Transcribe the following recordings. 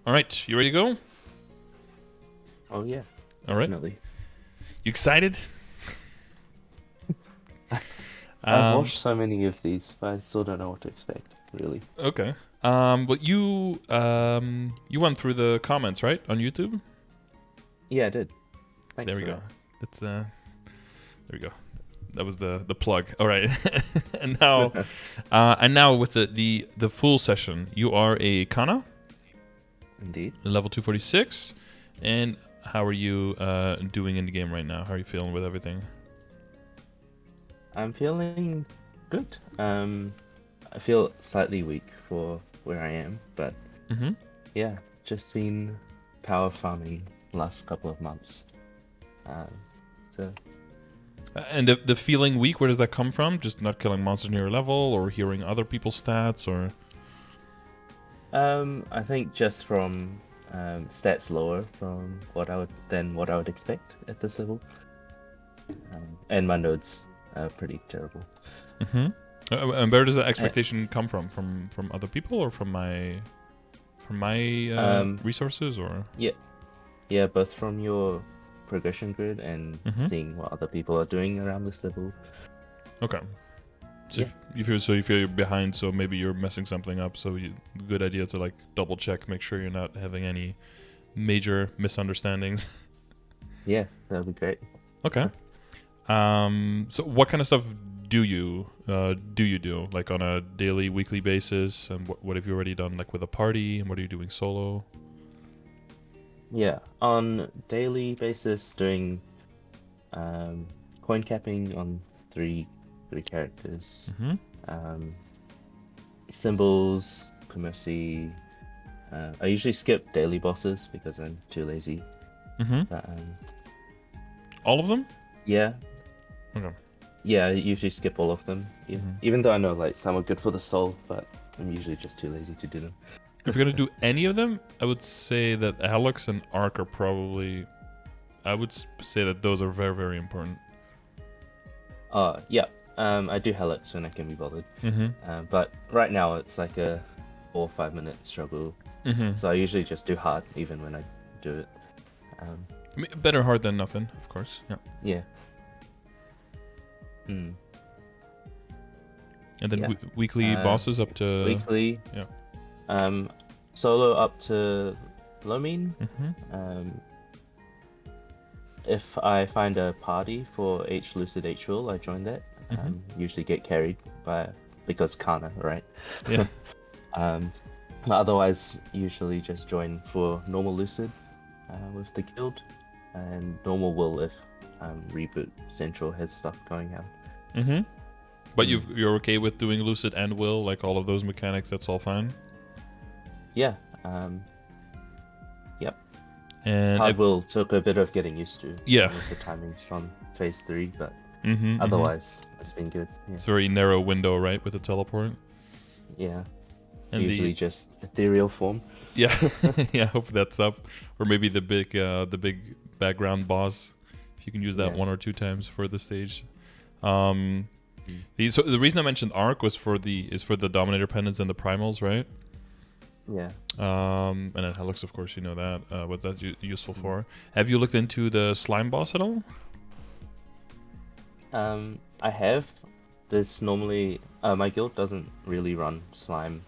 All right, you ready to go? Oh yeah, All right. definitely. You excited? I've Um, watched so many of these, but I still don't know what to expect, really. okay. But you went through the comments, right, on YouTube? Yeah, I did. There Thanks we for go. that. There we go. That was the plug. All right. and now with the full session, you are a Kanna Indeed. level 246, and how are you doing in the game right now? How are you feeling with everything? I'm feeling good. I feel slightly weak for where I am, but Mm-hmm. yeah, just been power farming last couple of months. Um, so And the feeling weak, where does that come from? Just not killing monsters near your level, or hearing other people's stats, or I think just from stats lower from what I would expect at this level, and my nodes are pretty terrible. mm-hmm. And where does that I, expectation come from? From other people, or from my um, resources, or? yeah, yeah, both from your progression grid and Mm-hmm. seeing what other people are doing around this level. Okay. So Yeah, you feel you're behind, so maybe you're messing something up. So good idea to like double check, make sure you're not having any major misunderstandings. yeah, that would be great. Okay. So what kind of stuff do you do like on a daily, weekly basis, and what have you already done like with a party, and what are you doing solo? Yeah, on daily basis, doing coin capping on three characters. Mm-hmm. Um, Symbols, Commercy. I usually skip daily bosses because I'm too lazy. Mm-hmm. But All of them? yeah, Okay. yeah, I usually skip all of them. Mm-hmm. Even though I know like some are good for the soul, but I'm usually just too lazy to do them. If you're gonna do any of them, I would say that Alex and Arc are probably. I would say that those are very, very important. Yeah. I do Helix when I can be bothered. Mm-hmm. But right now it's like a 4 or 5 minute struggle. Mm-hmm. So I usually just do hard even when I do it. Um, Better hard than nothing, of course. Yeah. yeah. Mm. And then Yeah. weekly bosses up to Weekly. Yeah. Solo up to Lomine. Mm-hmm. If I find a party for H Lucid H Will, I join that. Mm-hmm. Usually get carried because Kanna, right? Yeah. But otherwise, usually just join for normal Lucid with the guild, and normal Will if Reboot Central has stuff going on. Mm-hmm. But you're okay with doing Lucid and Will, like all of those mechanics, that's all fine? Yeah. Yep. And Hard Will took a bit of getting used to. Yeah. With the timings from phase 3, but Mm-hmm. otherwise, it's been good. Yeah. It's a very narrow window, right, with the teleport? Yeah. And Usually just ethereal form. Yeah. Yeah, I hope that's up. Or maybe the big background boss, if you can use that Yeah. 1 or 2 times for the stage. So the reason I mentioned Arc was for the Dominator Pendants and the Primals, right? Yeah. And then Helix, of course, you know that. What that's useful for. Have you looked into the slime boss at all? I have. There's normally my guild doesn't really run slime,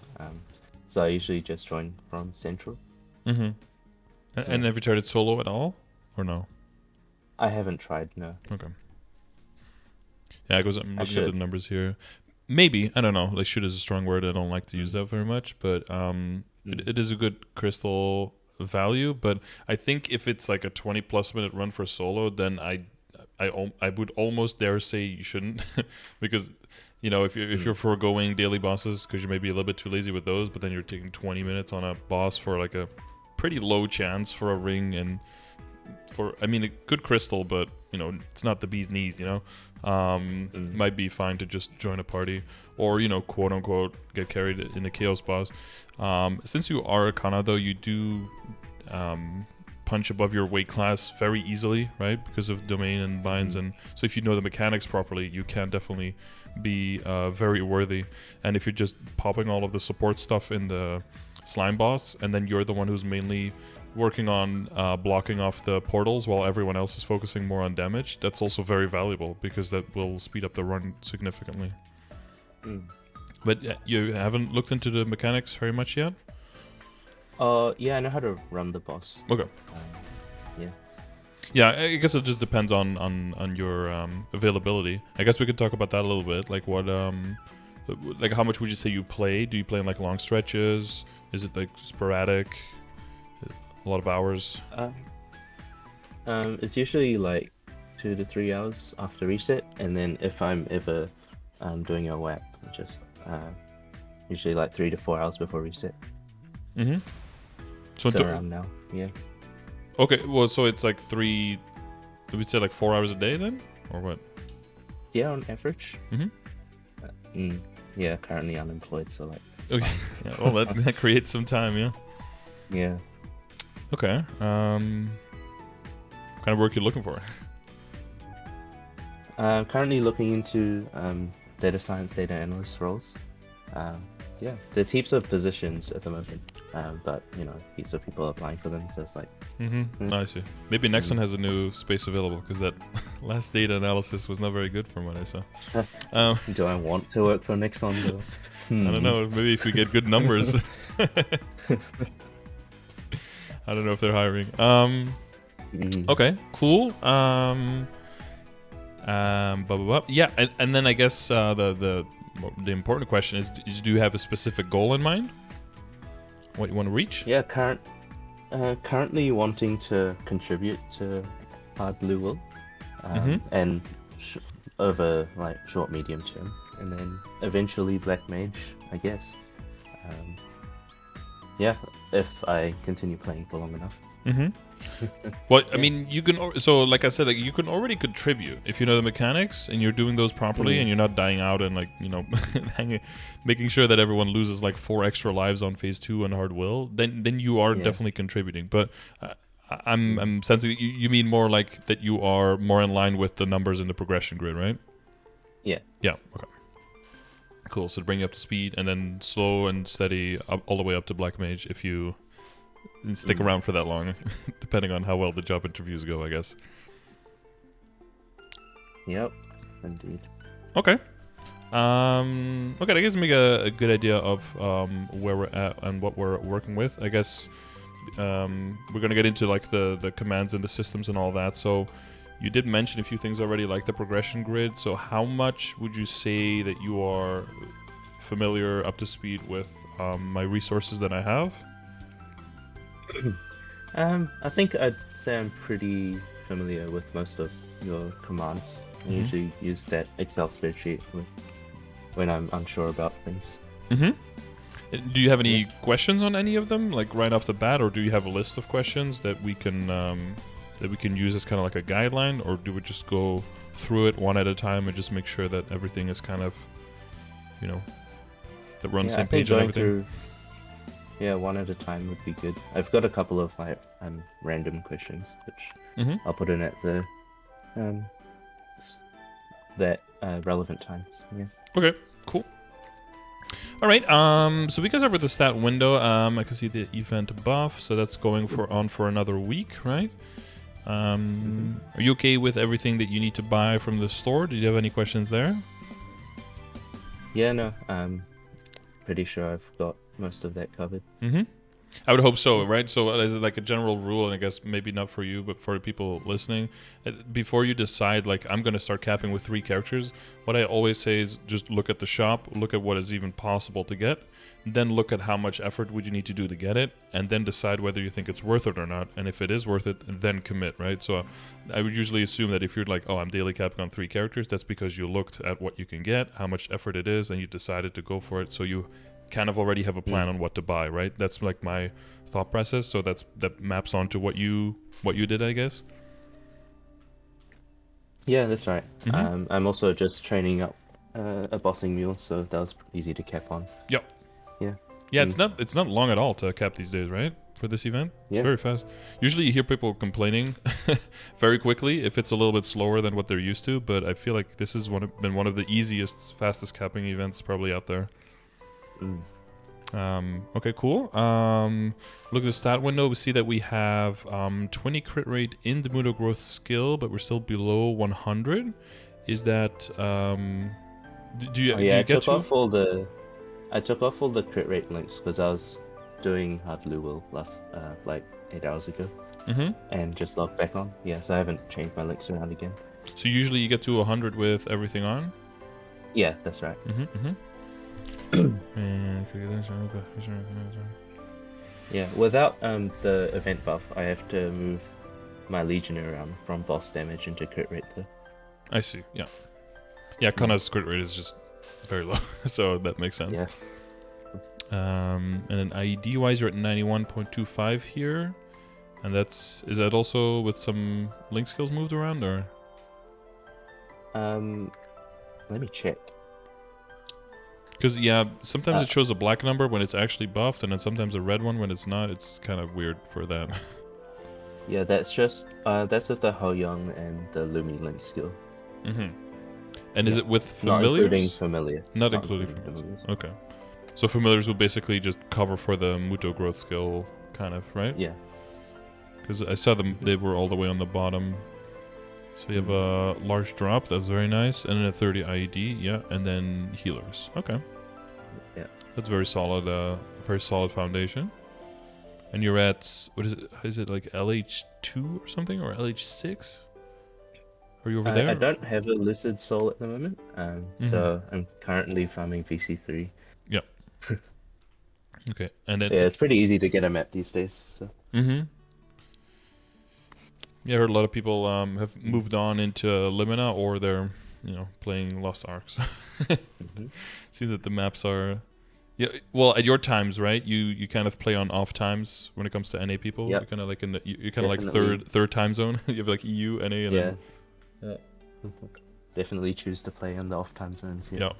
so I usually just join from central. Mm-hmm. And have you tried it solo at all, or no? I haven't tried, no. Okay. Yeah, because I'm looking at the numbers here. Maybe, I don't know. Like, should is a strong word. I don't like to use that very much, but it is a good crystal value. But I think if it's like a 20+ minute run for solo, then I would almost dare say you shouldn't, because if you're foregoing daily bosses because you may be a little bit too lazy with those, but then you're taking 20 minutes on a boss for like a pretty low chance for a ring and for a good crystal, but it's not the bee's knees. Might be fine to just join a party or quote unquote get carried in a chaos boss. Since you are a Kanna though, you do punch above your weight class very easily, right? Because of domain and binds, and so if you know the mechanics properly, you can definitely be very worthy. And if you're just popping all of the support stuff in the slime boss, and then you're the one who's mainly working on blocking off the portals while everyone else is focusing more on damage, that's also very valuable because that will speed up the run significantly. But you haven't looked into the mechanics very much yet? Yeah, I know how to run the boss. Okay. Yeah. Yeah, I guess it just depends on your availability. I guess we could talk about that a little bit. Like what, like how much would you say you play? Do you play in like long stretches? Is it like sporadic? A lot of hours? It's usually like 2 to 3 hours after reset, and then if I'm ever doing a WAP, just usually like 3 to 4 hours before reset. So around now, yeah. Okay, well, so it's like we'd say like 4 hours a day then, or what? Yeah, on average. Yeah, currently unemployed, so like. Okay. Yeah, well, that creates some time, yeah. Yeah. Okay. Kind of work you're looking for? Currently looking into data science, data analyst roles. Yeah, there's heaps of positions at the moment, but you know, heaps of people applying for them, so it's like. I see. Maybe Nexon has a new space available because that last data analysis was not very good from what I saw. Do I want to work for Nexon though? I don't know. Maybe if we get good numbers. I don't know if they're hiring. Okay, cool. Yeah, and then I guess the important question is do you have a specific goal in mind? What you want to reach? Yeah, currently wanting to contribute to Hard Blue Will, and over like short medium term, and then eventually Black Mage, I guess. Yeah, if I continue playing for long enough. Well, I mean, you can. So, like I said, like you can already contribute if you know the mechanics and you're doing those properly, and you're not dying out and like making sure that everyone loses like 4 extra lives on phase 2 on Hard Will. Then you are definitely contributing. But I'm sensing you mean more like that you are more in line with the numbers in the progression grid, right? Yeah. Yeah. Okay. Cool. So to bring you up to speed, and then slow and steady all the way up to Black Mage if you. And stick around for that long, depending on how well the job interviews go, I guess. Yep, indeed. Okay. Okay, that gives me a good idea of where we're at and what we're working with. I guess we're gonna get into like the commands and the systems and all that. So you did mention a few things already, like the progression grid. So how much would you say that you are familiar, up to speed with my resources that I have? I think I'd say I'm pretty familiar with most of your commands. I usually use that Excel spreadsheet when I'm unsure about things. Do you have any questions on any of them, like right off the bat, or do you have a list of questions that we can use as kind of like a guideline, or do we just go through it one at a time and just make sure that everything is kind of, that we're on the same page and everything? Yeah, one at a time would be good. I've got a couple of like random questions, which I'll put in at the relevant times. Yeah. Okay, cool. All right. So we can start with the stat window. I can see the event buff, so that's going on for another week, right? Are you okay with everything that you need to buy from the store? Did you have any questions there? Yeah, no. I'm pretty sure I've got most of that covered. I would hope so, right? So as like a general rule, and I guess maybe not for you, but for people listening, before you decide, like, I'm going to start capping with 3 characters, what I always say is just look at the shop, look at what is even possible to get, then look at how much effort would you need to do to get it, and then decide whether you think it's worth it or not. And if it is worth it, then commit, right? So I would usually assume that if you're like, oh, I'm daily capping on 3 characters, that's because you looked at what you can get, how much effort it is, and you decided to go for it. So you kind of already have a plan on what to buy, right? That's like my thought process. So that maps onto what you did, I guess. Yeah, that's right. I'm also just training up a bossing mule, so that was easy to cap on. Yep. Yeah. Yeah, it's not long at all to cap these days, right? For this event, it's very fast. Usually, you hear people complaining very quickly if it's a little bit slower than what they're used to. But I feel like this has been one of the easiest, fastest capping events probably out there. Okay, cool. Look at the stat window. We see that we have 20 crit rate in the Muto growth skill, but we're still below 100. Is that do you I get took to? off all the crit rate links because I was doing hard Luwil last like 8 hours ago, and just logged back on. Yeah, so I haven't changed my links around again. So usually you get to 100 with everything on. Yeah, that's right. Yeah, without the event buff, I have to move my Legion around from boss damage into crit rate though. I see. Yeah. Yeah, Kanna's crit rate is just very low, so that makes sense. Yeah. And then IED wise, you're at 91.25 here, and is that also with some link skills moved around, or? Let me check. Because yeah, sometimes it shows a black number when it's actually buffed, and then sometimes a red one when it's not. It's kind of weird for that. Yeah, that's just that's with the Ho Young and the Lumi link skill. And is it with familiars? Not including familiar. Not including familiars. Okay. So familiars will basically just cover for the Muto growth skill, kind of, right? Yeah. Because I saw them; they were all the way on the bottom. So you have a large drop. That's very nice, and then a 30 IED. Yeah, and then healers. Okay. Yeah. That's very solid. Very solid foundation. And you're at what is it? Is it like LH2 or something, or LH6? Are you over there? I don't have a Lizard Soul at the moment, so I'm currently farming VC3. Yeah. Okay, and then yeah, it's pretty easy to get a map these days. So. Yeah, I heard a lot of people have moved on into Limina, or they're playing Lost Arks. Seems that the maps are. Yeah, well, at your times, right? You kind of play on off times when it comes to NA people. Yep. You're kind of like you're kind of like third time zone. You have like EU, NA, and then. Yeah. Definitely choose to play in the off time zones. Yeah.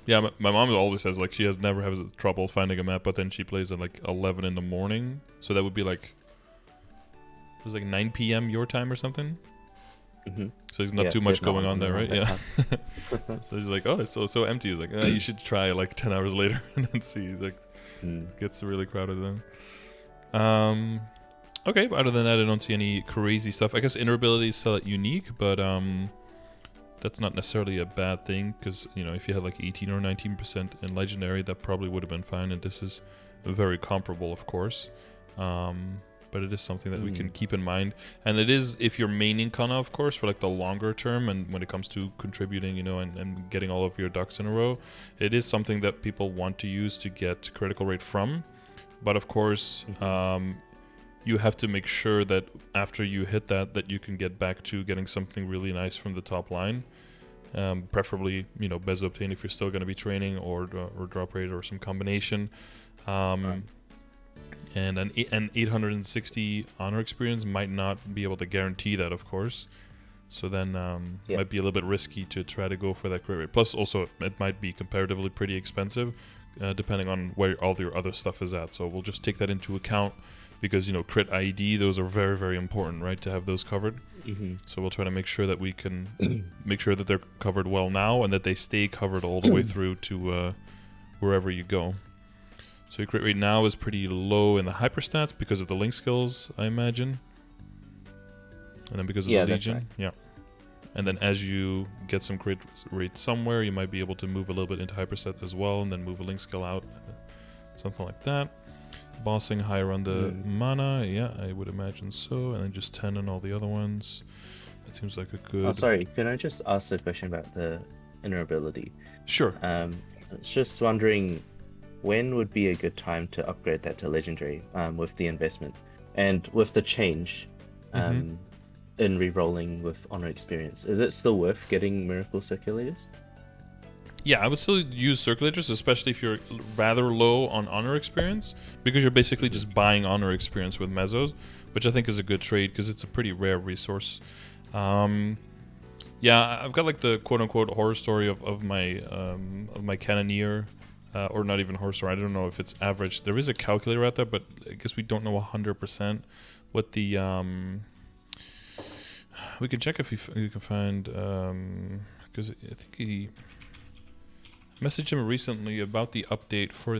Yeah, my mom always says like she never has trouble finding a map, but then she plays at like 11 in the morning, so that would be like it was like 9 p.m. your time or something. So there's not too much going on there, right? Yeah. So he's like, oh, it's so empty. He's like, you should try like 10 hours later and then see. Like, it gets really crowded then. Okay, but other than that, I don't see any crazy stuff. I guess inner is still unique, but that's not necessarily a bad thing, because if you had like 18 or 19% in legendary, that probably would have been fine. And this is very comparable, of course. But it is something that we can keep in mind. And it is, if you're maining Kanna, of course, for like the longer term, and when it comes to contributing, and getting all of your ducks in a row, it is something that people want to use to get critical rate from. But of course, you have to make sure that after you hit that you can get back to getting something really nice from the top line. Preferably, Bezo Obtain if you're still going to be training, or drop rate, or some combination. And an 860 honor experience might not be able to guarantee that, of course. So then might be a little bit risky to try to go for that crit rate. Plus, also, it might be comparatively pretty expensive, depending on where all your other stuff is at. So we'll just take that into account, because crit IED, those are very, very important, right, to have those covered. So we'll try to make sure that we can make sure that they're covered well now, and that they stay covered all the way through to wherever you go. So your crit rate now is pretty low in the Hyperstats because of the link skills, I imagine. And then because of the Legion. Right. Yeah. And then as you get some crit rate somewhere, you might be able to move a little bit into Hyperstat as well, and then move a link skill out. Something like that. Bossing higher on the mana, yeah, I would imagine so. And then just 10 on all the other ones. That seems like a good... Oh, sorry, can I just ask a question about the inner ability? Sure. I was just wondering, when would be a good time to upgrade that to legendary with the investment? And with the change in re-rolling with honor experience, is it still worth getting miracle circulators? Yeah, I would still use circulators, especially if you're rather low on honor experience, because you're basically just buying honor experience with mezzos, which I think is a good trade because it's a pretty rare resource. Yeah, I've got like the quote-unquote horror story of my cannoneer, or not even horror story. I don't know if it's average. There is a calculator out there, but I guess we don't know 100% what the we can check if we can find, because I think Messaged him recently about the update for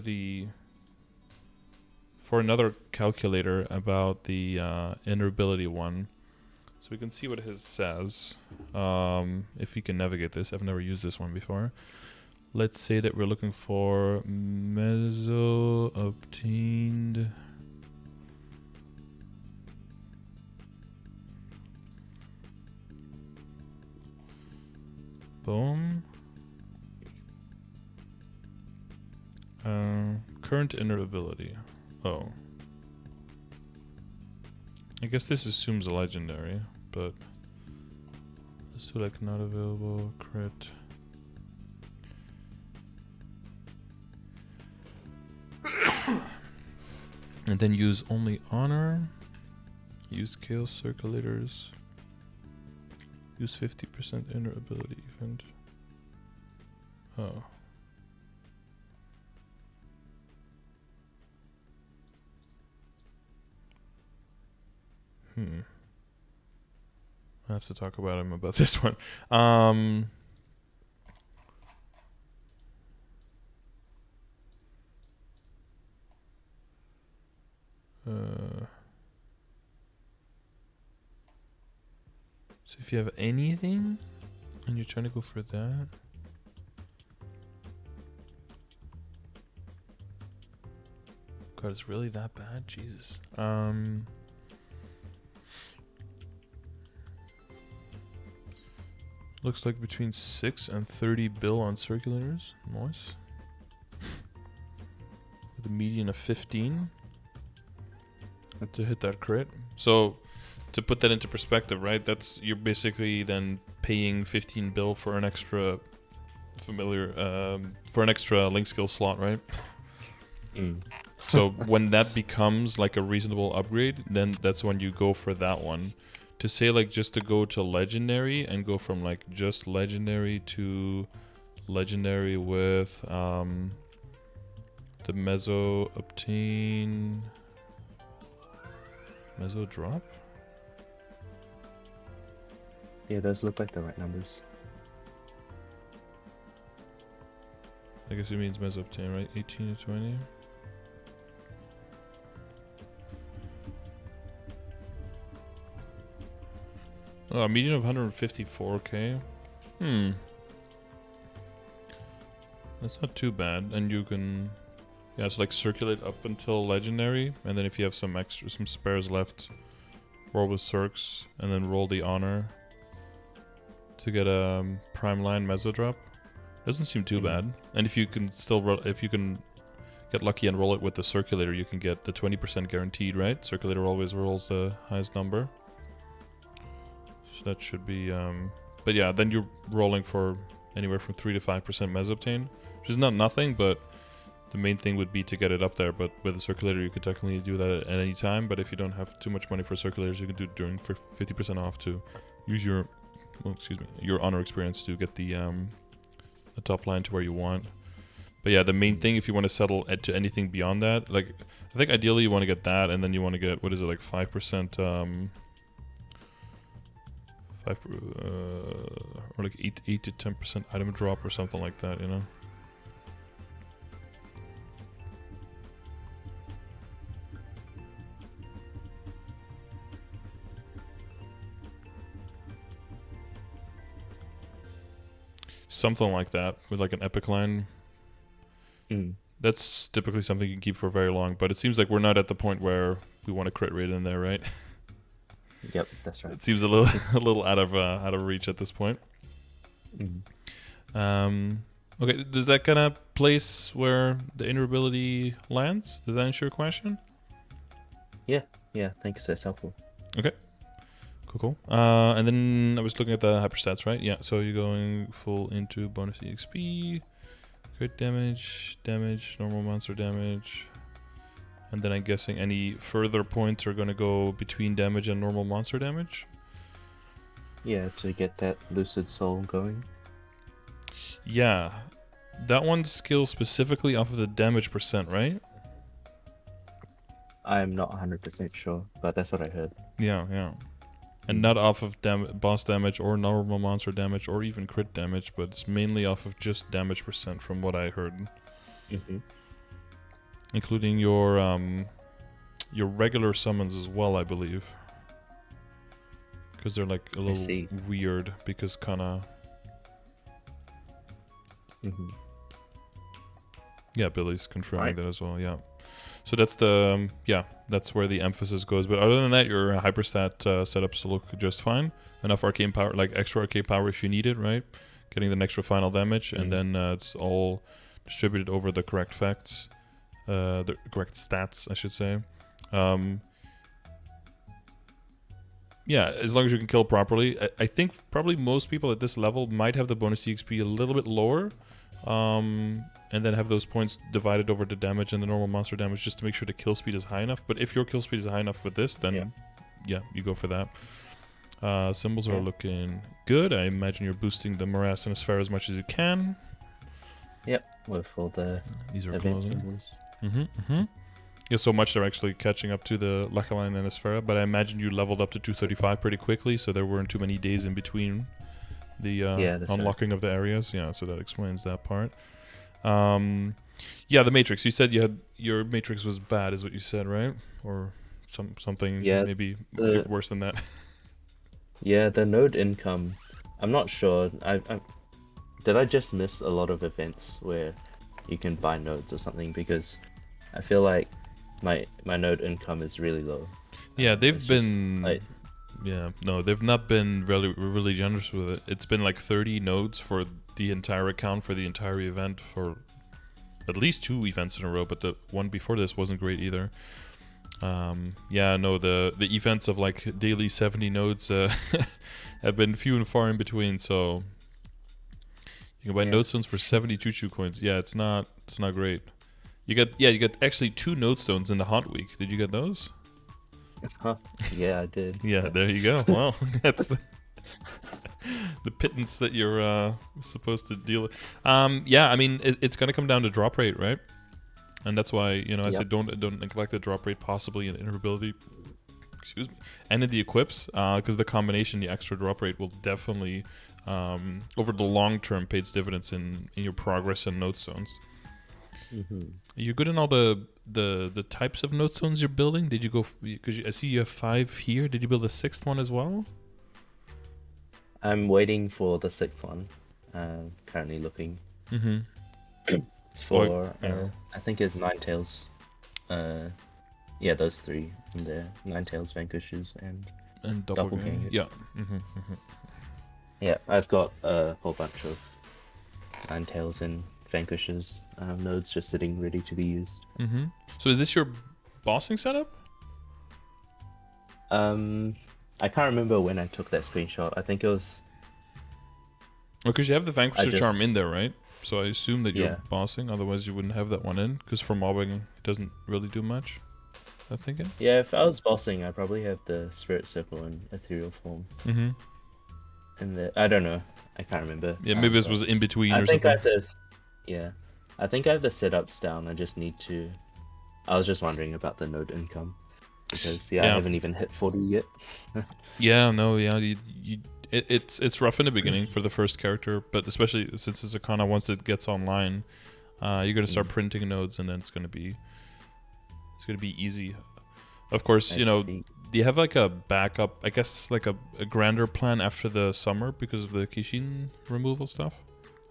another calculator about the interoperability one. So we can see what his says. If we can navigate this. I've never used this one before. Let's say that we're looking for meso obtained. Boom. Current interoperability. Oh. I guess this assumes a legendary, but select not available, crit. And then use only honor. Use chaos circulators. Use 50% interoperability event. Oh. I have to talk about him about this one. So if you have anything and you're trying to go for that. God, it's really that bad? Jesus. Looks like between 6 and 30 bill on circulators. Nice. With a median of 15 to hit that crit. So to put that into perspective, right? That's you're basically then paying 15 bill for an extra for an extra link skill slot, right? So when that becomes like a reasonable upgrade, then that's when you go for that one. To say like just to go to legendary and go from like just legendary to legendary with the meso obtain meso drop. Yeah, those look like the right numbers. I guess it means meso obtain, right? 18 to 20. Oh, a median of 154k. That's not too bad. And you can, yeah, it's like circulate up until legendary, and then if you have some spares left, roll with circs, and then roll the honor to get a prime line meso drop. Doesn't seem too bad. And if you can still if you can get lucky and roll it with the circulator, you can get the 20% guaranteed, right? Circulator always rolls the highest number. So that should be, but yeah, then you're rolling for anywhere from 3 to 5% meso obtain, which is not nothing, but the main thing would be to get it up there. But with a circulator, you could technically do that at any time. But if you don't have too much money for circulators, you can do it during for 50% off to use your, well, excuse me, your honor experience to get the top line to where you want. But yeah, the main thing, if you want to settle to anything beyond that, like I think ideally you want to get that, and then you want to get, what is it, like 5%. Or like 8 to 10% item drop or something like that, you know. Something like that with like an epic line. That's typically something you can keep for very long, but it seems like we're not at the point where we want a crit rate in there, right? Yep, that's right. It seems a little out of reach at this point. Okay, does that kind of place where the interoperability lands? Does that answer your question? Yeah, thanks. That's helpful. Okay, cool. And then I was looking at the hyperstats, right? Yeah, so you're going full into bonus EXP, crit damage, normal monster damage. And then I'm guessing any further points are going to go between damage and normal monster damage? Yeah, to get that Lucid Soul going. Yeah. That one's skill specifically off of the damage percent, right? I'm not 100% sure, but that's what I heard. Yeah. And not off of boss damage or normal monster damage or even crit damage, but it's mainly off of just damage percent from what I heard. Including your regular summons as well, I believe. Because they're like a little weird because Kanna. Yeah, Billy's confirming that as well, yeah. So that's the, that's where the emphasis goes. But other than that, your hyperstat setups look just fine. Enough arcane power, like extra arcane power if you need it, right? Getting the extra final damage, and then it's all distributed over the correct facts. The correct stats, I should say. Yeah, as long as you can kill properly. I think probably most people at this level might have the bonus EXP a little bit lower. And then have those points divided over the damage and the normal monster damage just to make sure the kill speed is high enough. But if your kill speed is high enough with this, then yeah you go for that. Symbols are looking good. I imagine you're boosting the morass and sphere as much as you can. Yep, with all the these are event closing. symbols. Yeah, so much they're actually catching up to the Lachaline and Asphera, but I imagine you leveled up to 235 pretty quickly, so there weren't too many days in between the unlocking of the areas. Yeah, so that explains that part. Yeah, the Matrix. You said you had your Matrix was bad, is what you said, right? Or something maybe worse than that. Yeah, the node income. I'm not sure. Did I just miss a lot of events where you can buy nodes or something? Because I feel like my node income is really low. Yeah, they've been. Yeah, no, they've not been really generous with it. It's been like 30 nodes for the entire account for the entire event for at least 2 events in a row, but the one before this wasn't great either. Yeah, no, the events of like daily 70 nodes have been few and far in between, so you can buy node stones for 70 choo-choo coins. Yeah, it's not great. You get actually 2 node stones in the hot week. Did you get those? Yeah, I did. Yeah, there you go. Well, that's the pittance that you're supposed to deal with. Yeah, I mean, it's going to come down to drop rate, right? And that's why, you know, I said don't neglect the drop rate possibly in interoperability. Excuse me. And in the equips, because the combination, the extra drop rate will definitely, over the long term, pay its dividends in your progress and node stones. You're good in all the types of node stones you're building. Did you go? Because I see you have 5 here. Did you build a 6th one as well? I'm waiting for the 6th one. Currently looking for. I think it's Ninetales. Yeah, those 3 in there: Ninetales, Vanquishes, and Doppelganger. Yeah. Yeah, I've got a whole bunch of Ninetales and Vanquishes nodes just sitting ready to be used. So is this your bossing setup? I can't remember when I took that screenshot. I think it was... Because you have the Vanquisher charm in there, right? So I assume that you're bossing, otherwise you wouldn't have that one in. Because for mobbing, it doesn't really do much, I'm thinking. Yeah, if I was bossing, I probably have the Spirit Circle in Ethereal form. And I don't know. I can't remember. Yeah, maybe this was in between or something. I think I have the setups down. I just need to... I was just wondering about the node income. Because, I haven't even hit 40 yet. It's rough in the beginning for the first character, but especially since it's a Kanna, once it gets online, you're going to start printing nodes, and then it's going to be easy. Of course, do you have like a backup, I guess like a grander plan after the summer because of the Kishin removal stuff?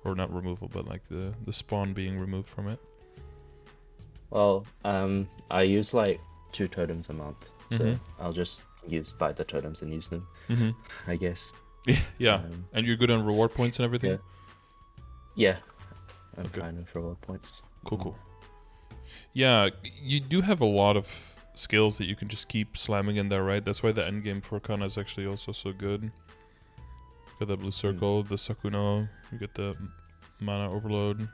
Or not removal, but like the spawn being removed from it? Well, I use like 2 totems a month, so I'll just buy the totems and use them, I guess. Yeah, and you're good on reward points and everything? Yeah, I'm fine with reward points. Cool. Yeah, you do have a lot of skills that you can just keep slamming in there, right? That's why the endgame for Kanna is actually also so good. Got the blue circle, the Sakuno, you get the mana overload. You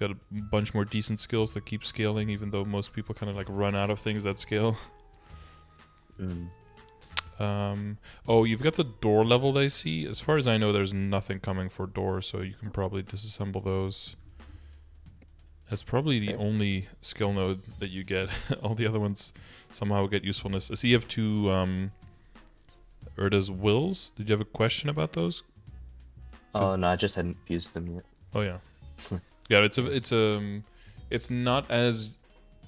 got a bunch more decent skills that keep scaling, even though most people kind of like run out of things that scale. Oh, you've got the door leveled, I see. As far as I know, there's nothing coming for door, so you can probably disassemble those. That's probably the only skill node that you get. All the other ones somehow get usefulness. I see you have 2 Urda's wills. Did you have a question about those? Oh no, I just hadn't used them yet. Oh yeah, yeah. It's not as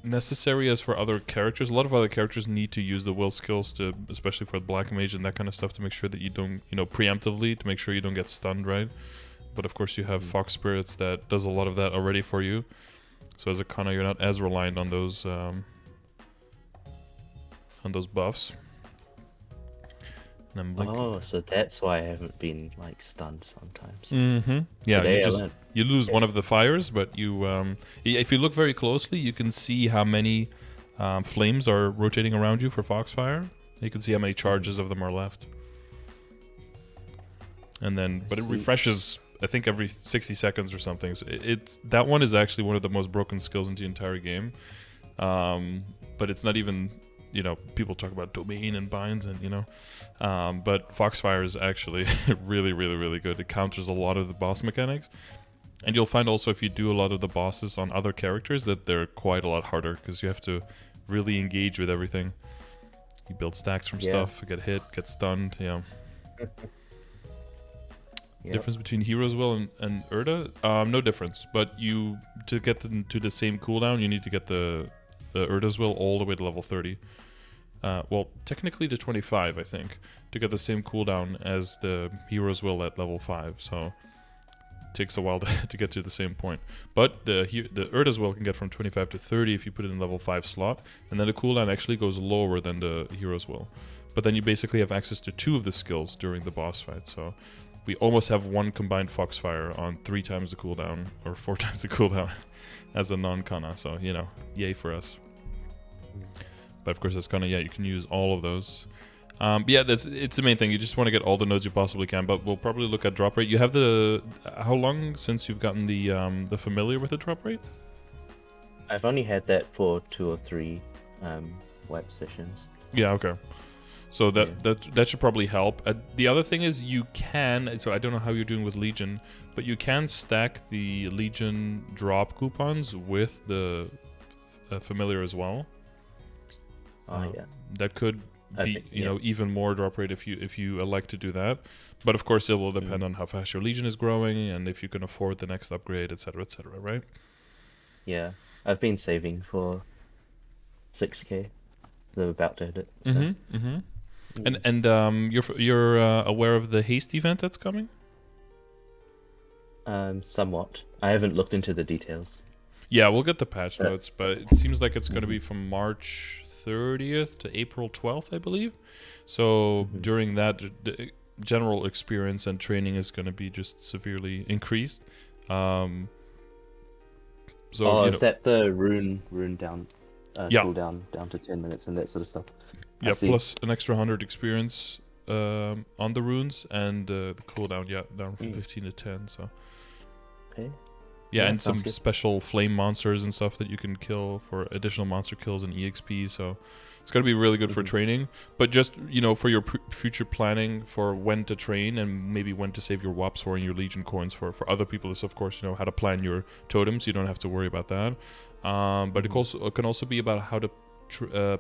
necessary as for other characters. A lot of other characters need to use the will skills to, especially for the black mage and that kind of stuff, to make sure that you don't, preemptively, to make sure you don't get stunned, right? But of course you have Fox Spirits that does a lot of that already for you. So as a Kanna, you're not as reliant on those buffs. Oh, so that's why I haven't been like stunned sometimes. Mm-hmm. Yeah, Today you lose one of the fires, but you if you look very closely, you can see how many flames are rotating around you for Foxfire. You can see how many charges of them are left. And then, but it refreshes, I think, every 60 seconds or something. So that one is actually one of the most broken skills in the entire game. But it's not even, people talk about domain and binds and, but Foxfire is actually really, really, really good. It counters a lot of the boss mechanics. And you'll find also if you do a lot of the bosses on other characters that they're quite a lot harder because you have to really engage with everything. You build stacks from stuff, get hit, get stunned, Yep. Difference between Hero's Will and Urda? No difference, but to get them to the same cooldown, you need to get the Urda's Will all the way to level 30. Well, technically to 25, I think, to get the same cooldown as the Hero's Will at level 5, so it takes a while to get to the same point. But the Urda's Will can get from 25 to 30 if you put it in level 5 slot, and then the cooldown actually goes lower than the Hero's Will. But then you basically have access to 2 of the skills during the boss fight, so we almost have one combined Foxfire on 3 times the cooldown, or 4 times the cooldown as a non-Kanna, so, yay for us. But of course, as Kanna, you can use all of those. Yeah, it's the main thing. You just want to get all the nodes you possibly can, but we'll probably look at drop rate. You have how long since you've gotten the familiar with the drop rate? I've only had that for 2 or 3 web sessions. Yeah, okay. So that should probably help. The other thing is you can, so I don't know how you're doing with Legion, but you can stack the Legion drop coupons with the familiar as well. Yeah. That could be, even more drop rate if you elect to do that. But of course, it will depend on how fast your Legion is growing and if you can afford the next upgrade, etc., right? Yeah, I've been saving for 6k. They're about to hit it. So. And you're aware of the haste event that's coming? Somewhat. I haven't looked into the details. Yeah, we'll get the patch notes, but it seems like it's going to be from March 30th to April 12th, I believe. So during that, the general experience and training is going to be just severely increased. So is that the rune down? Cooldown down to 10 minutes and that sort of stuff. Yeah, plus an extra 100 experience on the runes and the cooldown, down from 15 to 10. So. Okay. Yeah, and some special flame monsters and stuff that you can kill for additional monster kills and EXP. So it's going to be really good for training. But just, for your future planning for when to train and maybe when to save your WAPs or your Legion coins for other people is, of course, how to plan your totems. You don't have to worry about that. But it can also be about how to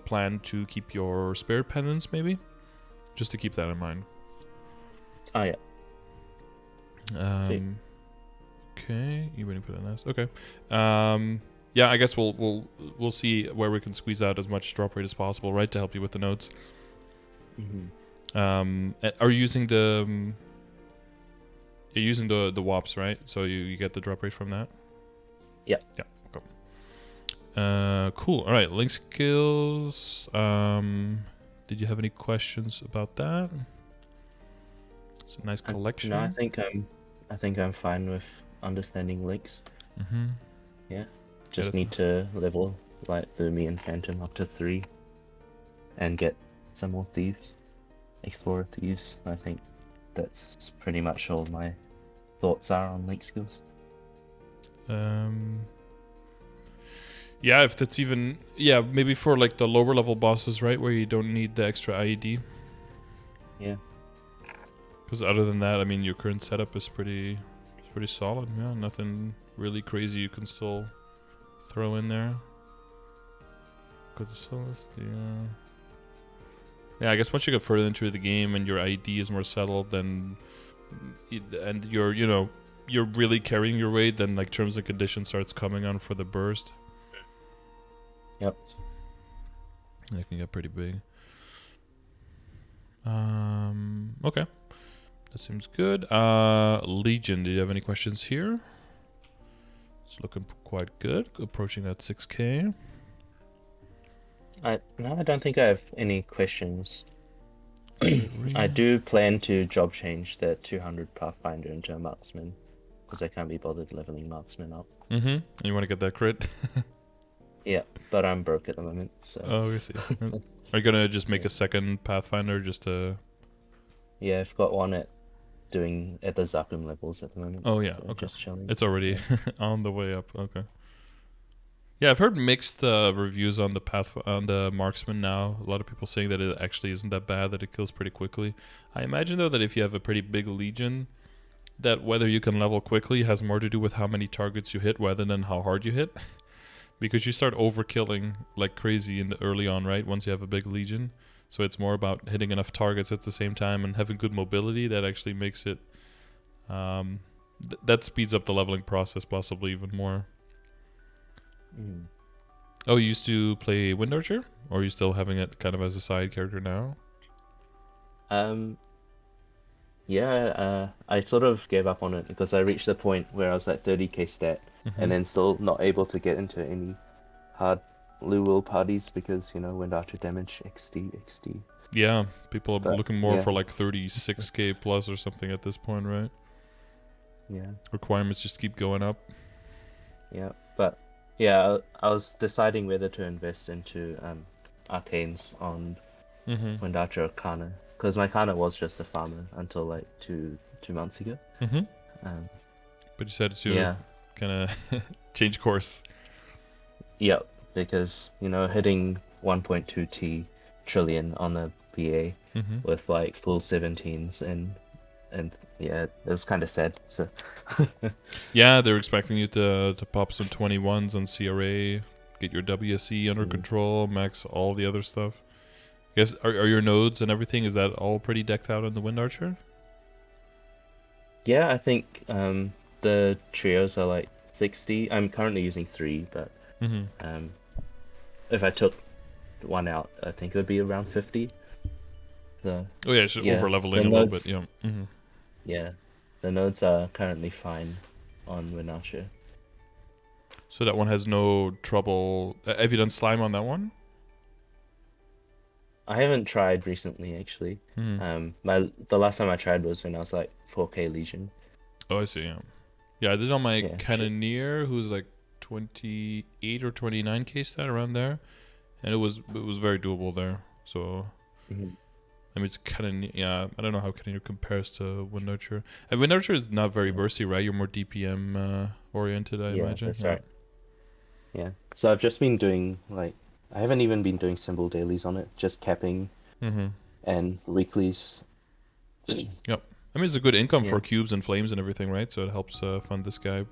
plan to keep your spirit pendants, maybe. Just to keep that in mind. Oh, yeah. Okay, you waiting for that last? Okay. Yeah, I guess we'll see where we can squeeze out as much drop rate as possible, right, to help you with the nodes. Are you using the WAPs, right? So you get the drop rate from that? Yeah. Yeah. Okay. Cool. All right. Link skills. Did you have any questions about that? It's a nice collection. No, I think I'm fine with understanding links. Yeah. Just need to level like the me and Phantom up to 3 and get some more thieves, explorer thieves. I think that's pretty much all my thoughts are on link skills. Yeah, if that's even maybe for like the lower level bosses, right, where you don't need the extra IED. Yeah. Because other than that, I mean, your current setup is pretty solid. Yeah, nothing really crazy you can still throw in there. Good Solace, yeah. Yeah, I guess once you get further into the game and your ID is more settled, then and you're really carrying your weight, then like terms and conditions starts coming on for the burst. Yep. That can get pretty big. Okay. That seems good. Legion, do you have any questions here? It's looking quite good. Approaching that 6K. No, I don't think I have any questions. I do plan to job change the 200 Pathfinder into a marksman, because I can't be bothered leveling marksman up. Mm-hmm. And you want to get that crit? Yeah, but I'm broke at the moment, so... Oh, I see. Are you going to just make a second Pathfinder just to... Yeah, I've got one at the Zakum levels at the moment. Oh, yeah, so okay. Just chilling. It's already on the way up, okay. Yeah, I've heard mixed reviews on the marksman now. A lot of people saying that it actually isn't that bad, that it kills pretty quickly. I imagine though that if you have a pretty big legion, that whether you can level quickly has more to do with how many targets you hit rather than how hard you hit. Because you start overkilling like crazy in the early on, right? Once you have a big legion. So it's more about hitting enough targets at the same time and having good mobility that actually makes it that speeds up the leveling process possibly even more. Oh, you used to play Wind Archer? Or are you still having it kind of as a side character now? Yeah, I sort of gave up on it because I reached the point where I was at 30k stat and then still not able to get into any hard Luwil parties because, Wind Archer damage, XD. Yeah, people are looking more yeah. for like 36k plus or something at this point, right? Yeah. Requirements just keep going up. Yeah, but yeah, I was deciding whether to invest into Arcanes on Wind Archer or Kanna, because my Kanna was just a farmer until like two months ago. But you said to kind of change course. Yep, because hitting 1.2 trillion on a BA with like full 17s and yeah, it was kind of sad. So yeah, they're expecting you to pop some 21s on CRA, get your WSE under control, max all the other stuff. I guess are your nodes and everything, is that all pretty decked out on the Wind Archer? Yeah, I think the trios are like 60. I'm currently using 3, but if I took one out, I think it would be around 50. So, just over leveling a little bit. Yeah. Yeah, the nodes are currently fine on Wind Archer. So that one has no trouble. Have you done slime on that one? I haven't tried recently, actually. The last time I tried was when I was like 4k Legion. Oh, I see. Yeah, I did on my Cannoneer, who's like 28 or 29k stat around there, and it was very doable there. So. I mean, it's kind of, I don't know how Cannoneer compares to Wind Archer. And Wind Archer is not very bursty, right? You're more DPM oriented, I imagine. That's right. Yeah. So I've just been doing, I haven't even been doing symbol dailies on it, just capping and weeklies. Yep. I mean, it's a good income for cubes and flames and everything, right? So it helps fund this guy.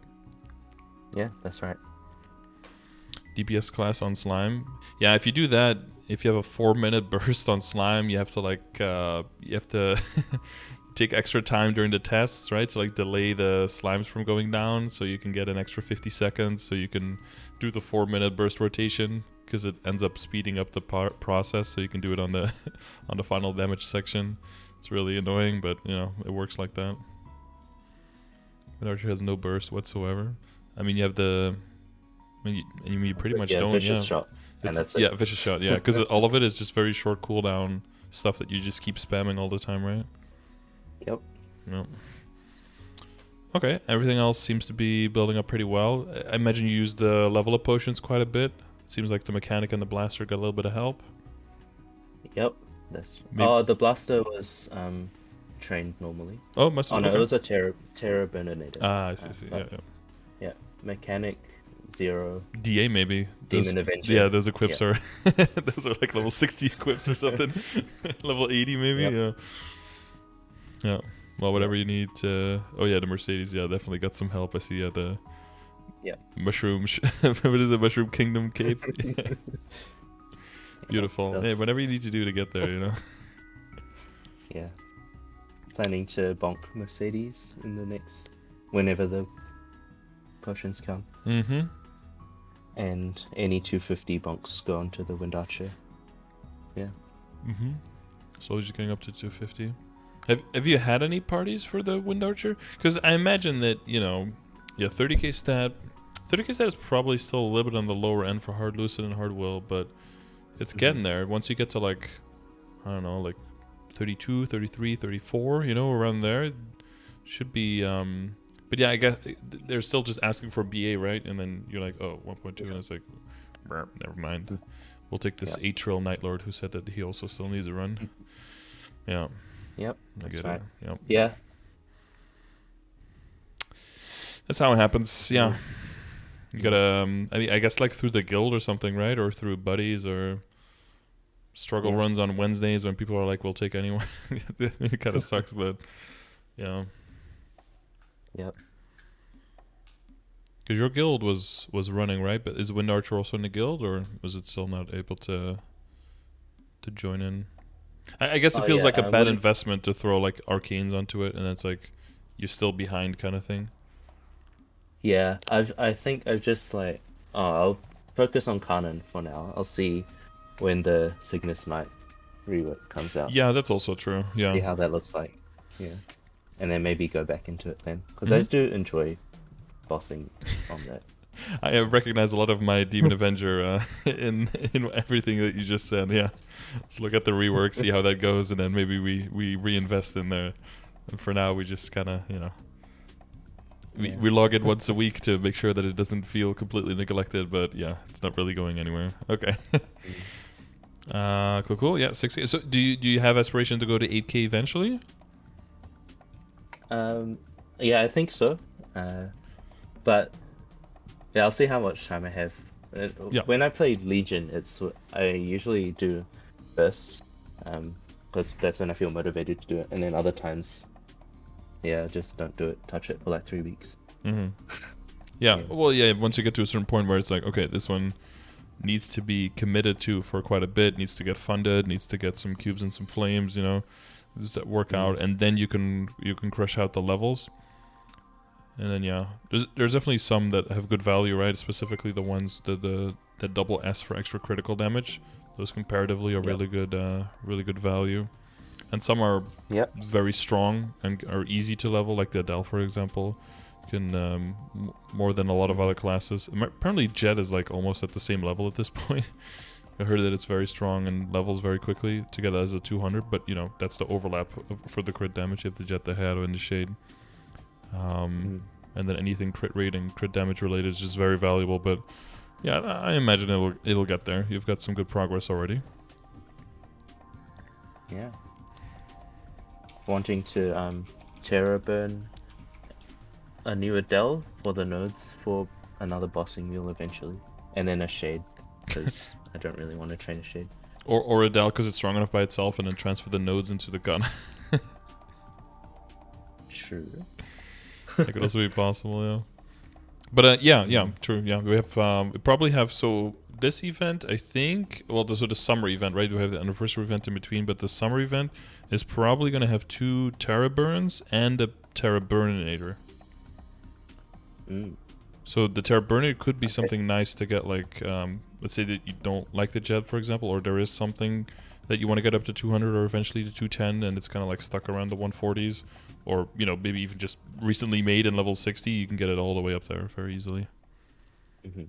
Yeah, that's right. DPS class on slime. Yeah, if you do that, if you have a 4-minute burst on slime, you have to take extra time during the tests, right? So delay the slimes from going down, so you can get an extra 50 seconds, so you can do the 4-minute burst rotation, because it ends up speeding up the process, so you can do it on the on the final damage section. It's really annoying, but it works like that. Wind Archer has no burst whatsoever. I mean, you have the. You pretty much don't. Vicious shot. And that's it. Yeah, vicious shot. Yeah, because all of it is just very short cooldown stuff that you just keep spamming all the time, right? Yep. Okay, everything else seems to be building up pretty well. I imagine you use the level up potions quite a bit. It seems like the mechanic and the blaster got a little bit of help. Yep. The blaster was trained normally. Oh, must have. Oh no, it was a Terra Burninator. Ah, I see. Yeah. Mechanic 0. DA maybe. Demon Avenger. Yeah, those equips are those are like level 60 equips or something. Level 80 maybe. Yeah. Well, whatever you need to. Oh yeah, the Mercedes. Yeah, definitely got some help. I see. The mushroom. What is it? Mushroom Kingdom cape. Beautiful. Hey, whatever you need to do to get there, yeah, planning to bonk Mercedes in the whenever the potions come. Mm-hmm. And any 250 bonks go onto the Wind Archer. Yeah. Mm-hmm. Slowly just getting up to 250. Have you had any parties for the Wind Archer? Because I imagine that, you know, yeah, 30k stat. 30k stat is probably still a little bit on the lower end for Hard Lucid and Hard Will, but it's getting there. Once you get to like, I don't know, like 32, 33, 34, you know, around there, it should be, but yeah, I guess they're still just asking for BA, right? And then you're like, oh, 1.2, and it's like, never mind. We'll take this 8 Trill Night Lord who said that he also still needs a run. Yeah. Yep. I get right. it. Yep. Yeah. That's how it happens. Yeah. You gotta, I mean, I guess like through the guild or something, right? Or through buddies or struggle runs on Wednesdays when people are like, we'll take anyone. It kind of sucks, but yeah. Yep. Because your guild was running, right? But is Wind Archer also in the guild, or was it still not able to join in? I guess it feels like a bad investment to throw like arcanes onto it, and it's like you're still behind kind of thing. Yeah, I think I've just like, I'll focus on Kanan for now. I'll see when the Cygnus Knight rework comes out. Yeah, that's also true. Yeah. See how that looks like. Yeah. And then maybe go back into it then, because I do enjoy bossing on that. I recognize a lot of my Demon Avenger in everything that you just said. Yeah, let's look at the rework, see how that goes, and then maybe we reinvest in there. And for now, we just kind of, you know, we log it once a week to make sure that it doesn't feel completely neglected. But yeah, it's not really going anywhere. Okay. Cool. Yeah, 6K. So do you have aspiration to go to 8K eventually? Yeah, I think so. But yeah, I'll see how much time I have. When I play Legion, I usually do bursts, because that's when I feel motivated to do it. And then other times, just don't do it. Touch it for like 3 weeks. Mm-hmm. Yeah. Well, yeah. Once you get to a certain point where it's like, okay, this one needs to be committed to for quite a bit, needs to get funded, needs to get some cubes and some flames, you know, just work out, and then you can crush out the levels. And then there's definitely some that have good value, right? Specifically the ones the double S for extra critical damage. Those comparatively are really good value. And some are very strong and are easy to level, like the Adele, for example. You can more than a lot of other classes. Apparently Jet is like almost at the same level at this point. I heard that it's very strong and levels very quickly to get as a 200, but you know, that's the overlap for the crit damage. You have the Jet, the Shadow, and the Shade. And then anything crit rate and crit damage related is just very valuable. But yeah, I imagine it'll get there. You've got some good progress already. Yeah. Wanting to Terra burn a new Adele for the nodes for another bossing wheel eventually, and then a Shade, because I don't really want to train a Shade. Or Adele because it's strong enough by itself, and then transfer the nodes into the gun. True. That could also be possible, yeah. But true. Yeah, we have we probably have, so this event, I think, well, so the summer event, right? We have the anniversary event in between, but the summer event is probably going to have 2 Terra Burns and a Terra Burninator. So the Terra Burninator could be something nice to get, like, let's say that you don't like the Jet, for example, or there is something that you want to get up to 200 or eventually to 210, and it's kind of like stuck around the 140s. Or, you know, maybe even just recently made in level 60, you can get it all the way up there very easily. I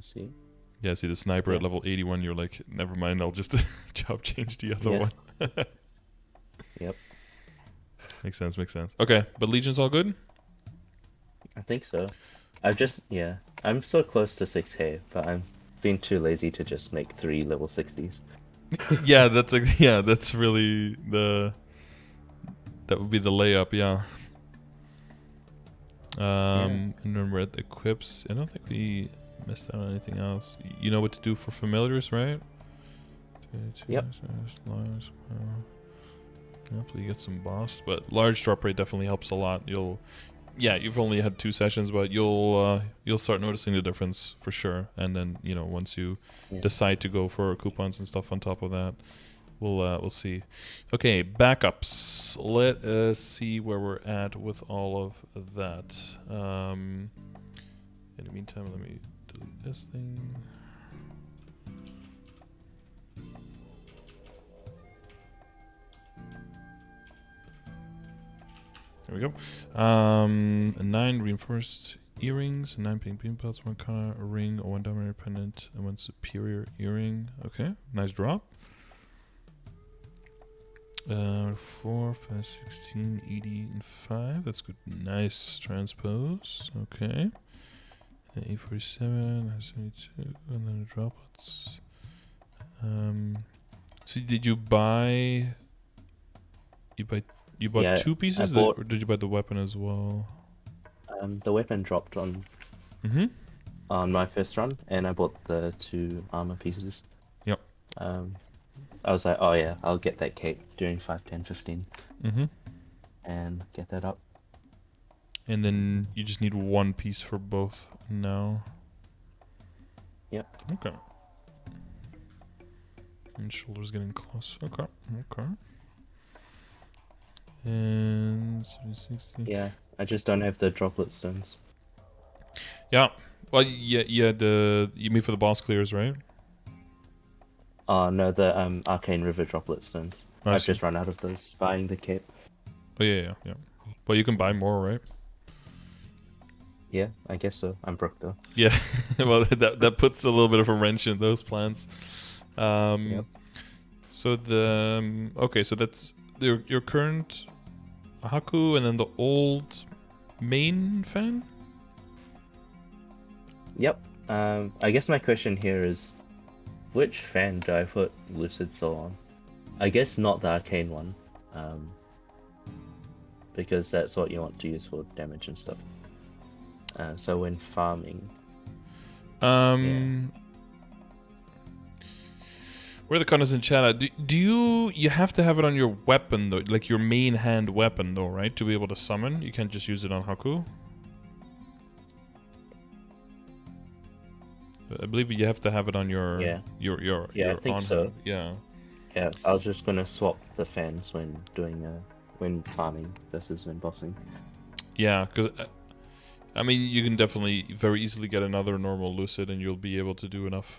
see. Yeah, see the sniper at level 81, you're like, never mind, I'll just job change the other one. Yep. Makes sense. Okay, but Legion's all good? I think so. I'm so close to 6K, but I'm being too lazy to just make 3 level 60s. Yeah, that's really that would be the layup, yeah. And then we're at equips. I don't think we missed out on anything else. You know what to do for familiars, right? Yep. Hopefully you get some boss, but large drop rate definitely helps a lot. You've only had 2 sessions, but you'll start noticing the difference for sure. And then, you know, once you decide to go for coupons and stuff on top of that, we'll see. Okay, backups. Let us see where we're at with all of that. In the meantime, let me delete this thing. There we go. 9 reinforced earrings, 9 pink bean pelts, 1 Kanna, a ring, 1 Dominator Pendant, and 1 superior earring. Okay, nice drop. 4, 5, 16, 80, and 5. That's good. Nice transpose. Okay. And 847, 72, and then the droplets. So did you buy? You bought 2 pieces, or did you buy the weapon as well? The weapon dropped on my first run, and I bought the 2 armor pieces. Yep. I was like, oh yeah, I'll get that cape during 5, 10, 15. And get that up. And then you just need 1 piece for both now. Yep. Okay. And shoulders getting close. Okay. Okay. And 760. Yeah, I just don't have the droplet stones. Yeah. Well, yeah. You mean for the boss clears, right? Oh no, the Arcane River droplet stones. I've just run out of those buying the cape. Oh yeah. But you can buy more, right? Yeah, I guess so. I'm broke though. Yeah. Well, that puts a little bit of a wrench in those plans. Yep. So the okay, so that's your current Haku, and then the old main fan. Yep. I guess my question here is, which fan do I put Lucid Soul on? I guess not the Arcane one, because that's what you want to use for damage and stuff. So when farming, where the Kannas in chat? Do you have to have it on your weapon though, like your main hand weapon though, right? To be able to summon, you can't just use it on Haku. I believe you have to have it on your your I think so. hand. Yeah. Yeah, I was just gonna swap the fans when doing when farming versus when bossing. Yeah, because I mean you can definitely very easily get another normal Lucid, and you'll be able to do enough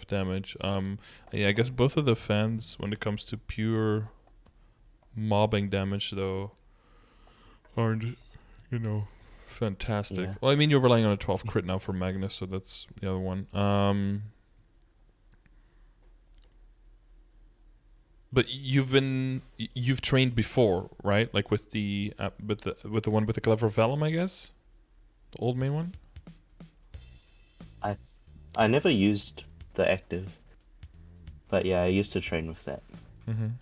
damage. Yeah, I guess both of the fans, when it comes to pure mobbing damage, though, aren't fantastic. Yeah. Well, I mean you're relying on a 12 crit now for Magnus, so that's the other one. But you've trained before, right? Like with the one with the clever vellum, I guess, the old main one. I never used the active, but yeah, I used to train with that. And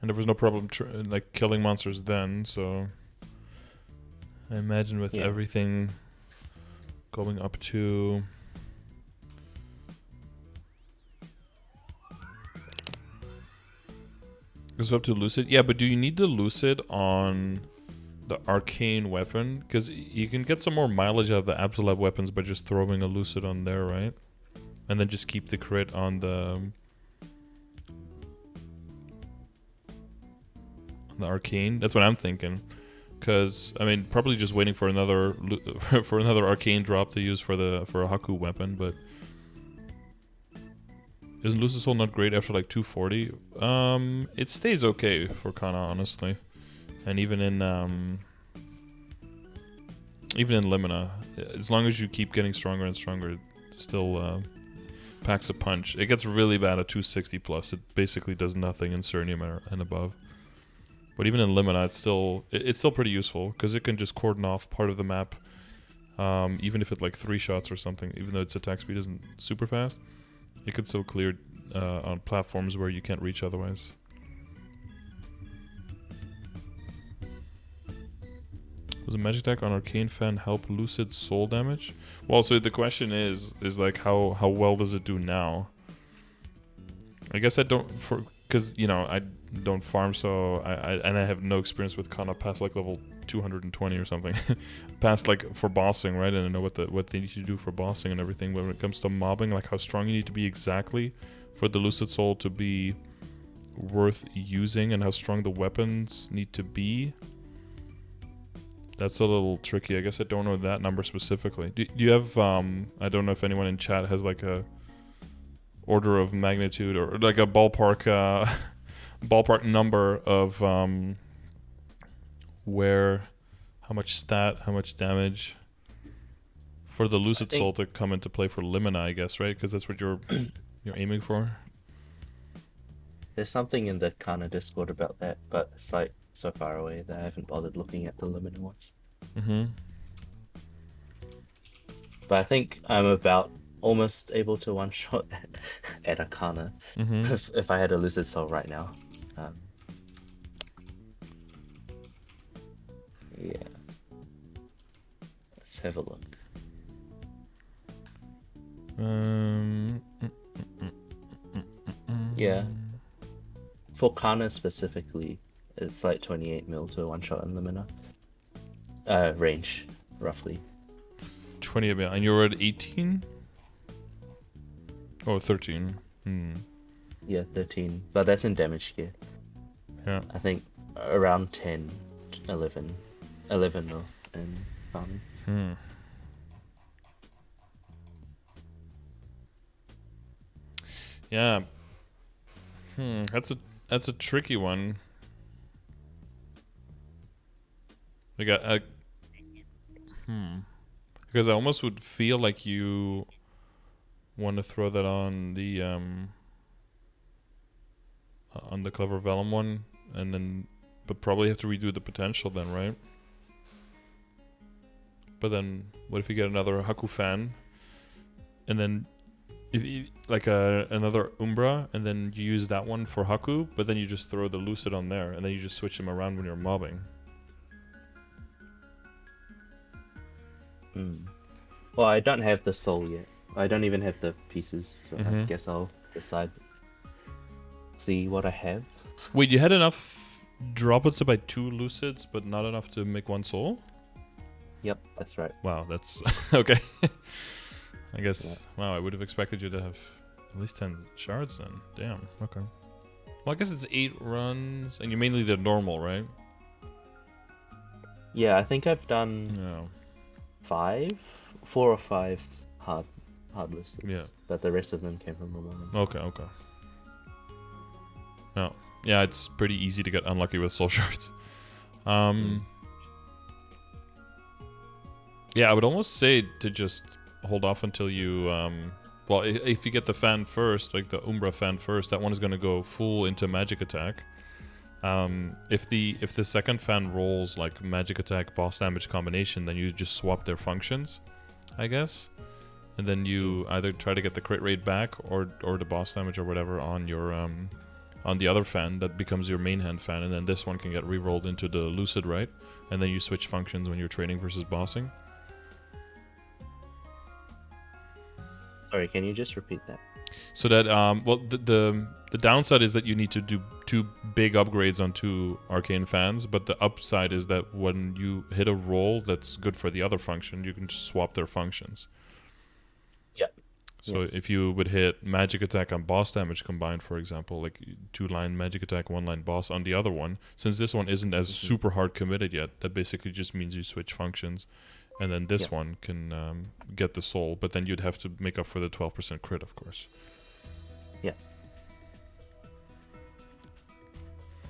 there was no problem like killing monsters then, so I imagine with everything going up to. Goes up to Lucid. Yeah, but do you need the Lucid on the Arcane weapon? Because you can get some more mileage out of the Absolute weapons by just throwing a Lucid on there, right? And then just keep the crit on the Arcane. That's what I'm thinking. Because I mean, probably just waiting for another Arcane drop to use for a Haku weapon, but. Isn't Lucid Soul not great after like 240? It stays okay for Kanna, honestly, and even in Limina, as long as you keep getting stronger and stronger, it still packs a punch. It gets really bad at 260 plus. It basically does nothing in Cernium and above. But even in Limina, it's still pretty useful because it can just cordon off part of the map, even if it like 3 shots or something. Even though its attack speed isn't super fast. It could still clear on platforms where you can't reach otherwise. Does a magic attack on Arcane Fan help Lucid Soul damage? Well, so the question is like how well does it do now? I guess I don't, because I don't farm, so I have no experience with Kanna past like level 220 or something, past like for bossing, right? And I know what they need to do for bossing and everything. When it comes to mobbing, like how strong you need to be exactly for the Lucid Soul to be worth using and how strong the weapons need to be. That's a little tricky. I guess I don't know that number specifically. Do you have, I don't know if anyone in chat has like a order of magnitude or like a ballpark, ballpark number of where, how much stat, how much damage for the Lucid Soul to come into play for Limina, I guess, right? Because that's what you're aiming for. There's something in the Kanna Discord about that, but it's like so far away that I haven't bothered looking at the Limina ones. But I think I'm about almost able to one-shot at a Kanna if I had a Lucid Soul right now. Yeah. Let's have a look. Yeah. For Kanna specifically, it's like 28 mil to one-shot in Limina. Range, roughly. 28 mil. And you're at 18? Oh, 13. Yeah, 13. But that's in damage gear. Yeah. I think around 10, 11 mil in farming. Yeah. That's a tricky one. Like because I almost would feel like you want to throw that on the Clever Vellum one, and then but probably have to redo the potential then, right? But then what if you get another Haku fan, and then if you, like another Umbra, and then you use that one for Haku, but then you just throw the Lucid on there, and then you just switch them around when you're mobbing. Well, I don't have the soul yet. I don't even have the pieces, so I guess I'll decide. See what I have. Wait, you had enough droplets to buy 2 Lucids, but not enough to make 1 soul? Yep, that's right. Wow, that's okay. I guess, wow, I would have expected you to have at least 10 shards then. Damn, okay. Well, I guess it's 8 runs, and you mainly did normal, right? Yeah, I think I've done 4 or 5 hard lists. Yeah. But the rest of them came from the morning. Okay. No. Yeah, it's pretty easy to get unlucky with soul shards. Yeah, I would almost say to just hold off until you well, if you get the fan first, like the Umbra fan first, that one is going to go full into magic attack. If the second fan rolls like magic attack boss damage combination, then you just swap their functions, I guess, and then you either try to get the crit rate back or the boss damage or whatever on your on the other fan that becomes your main hand fan, and then this one can get re-rolled into the Lucid, right? And then you switch functions when you're training versus bossing. Sorry, can you just repeat that? So that well, the downside is that you need to do 2 big upgrades on 2 arcane fans, but the upside is that when you hit a roll that's good for the other function, you can just swap their functions. Yeah. So if you would hit magic attack on boss damage combined, for example, like 2-line magic attack, 1-line boss on the other one, since this one isn't as super hard committed yet, that basically just means you switch functions. And then this one can get the soul, but then you'd have to make up for the 12% crit, of course. Yeah.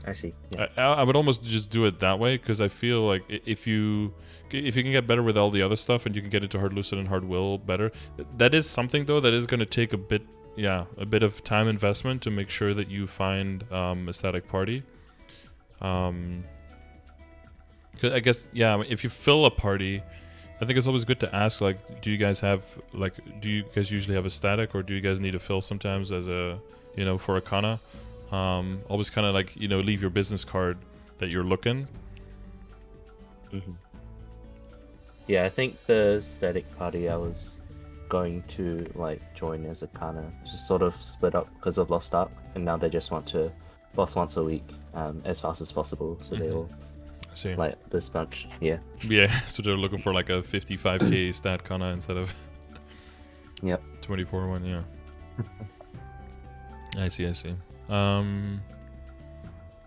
I see. Yeah. I would almost just do it that way, because I feel like if you can get better with all the other stuff and you can get into Hard Lucid and Hard Will better, that is something though that is going to take a bit of time investment to make sure that you find a static party. I guess if you fill a party, I think it's always good to ask, like, do you guys usually have a static, or do you guys need to fill sometimes as a, for a Kanna? Always kind of like, leave your business card that you're looking. Yeah, I think the static party I was going to join as a Kanna just sort of split up because of Lost Ark, and now they just want to boss once a week as fast as possible, so they all this bunch. Yeah, so they're looking for like a 55k stat Kanna instead of 24 one. I see.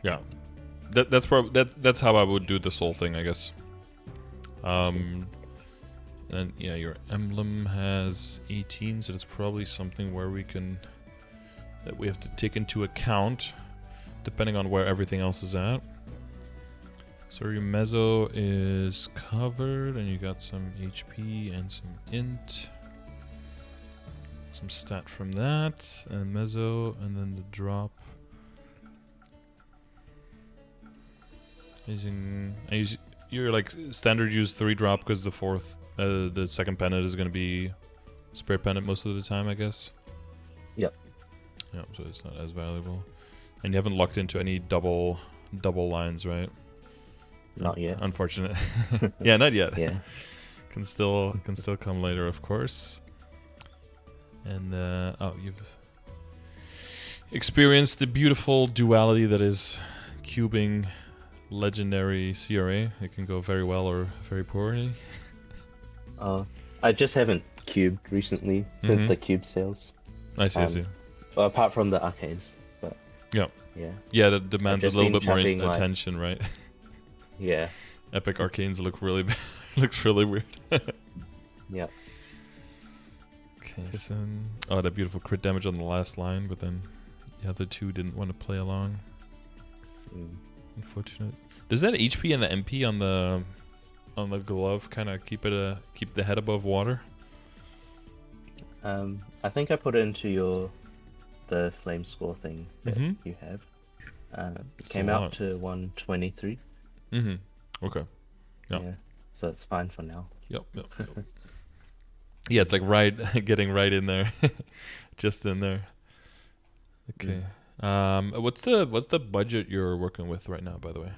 Yeah, that's how I would do this whole thing, I guess. And yeah, your emblem has 18, so that's probably something where that we have to take into account, depending on where everything else is at. So your mezzo is covered, and you got some HP and some int. Some stat from that, and mezzo, and then the drop. You're like standard use 3 drop because the second pendant is going to be spirit pendant most of the time, I guess. Yep. Yeah, so it's not as valuable. And you haven't locked into any double lines, right? Not yet. Unfortunate. Yeah, not yet. Yeah. Can still come later, of course. And you've experienced the beautiful duality that is cubing legendary CRA. It can go very well or very poorly. I just haven't cubed recently since the cube sales. I see. Well, apart from the arcanes, but yeah, that demands a little bit more attention, right? Yeah. Epic arcanes look really bad. Looks really weird. Yeah. Okay, so that beautiful crit damage on the last line, but then the other two didn't want to play along. Unfortunate. Does that HP and the MP on the glove kind of keep the head above water? I think I put it into the flame score thing that you have. It came out to 123. Okay. Yep. Yeah. So it's fine for now. Yep. Yeah, it's like getting right in there, just in there. Okay. What's the budget you're working with right now, by the way?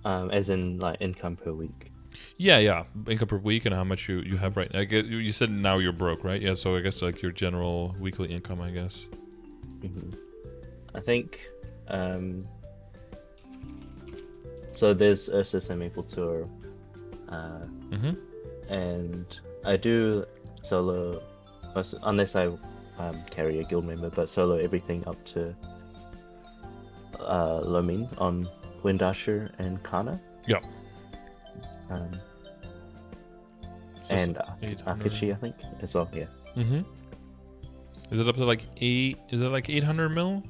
As in like income per week. Yeah, income per week and how much you have right now. You said now you're broke, right? Yeah, so I guess like your general weekly income, I guess. I think. So there's Ursus and MapleStory, and I do solo, unless I carry a guild member, but solo everything up to Lomin on Windasher and Kanna. Yeah. And Akichi, I think, as well. Yeah. Is it up to like 800 mil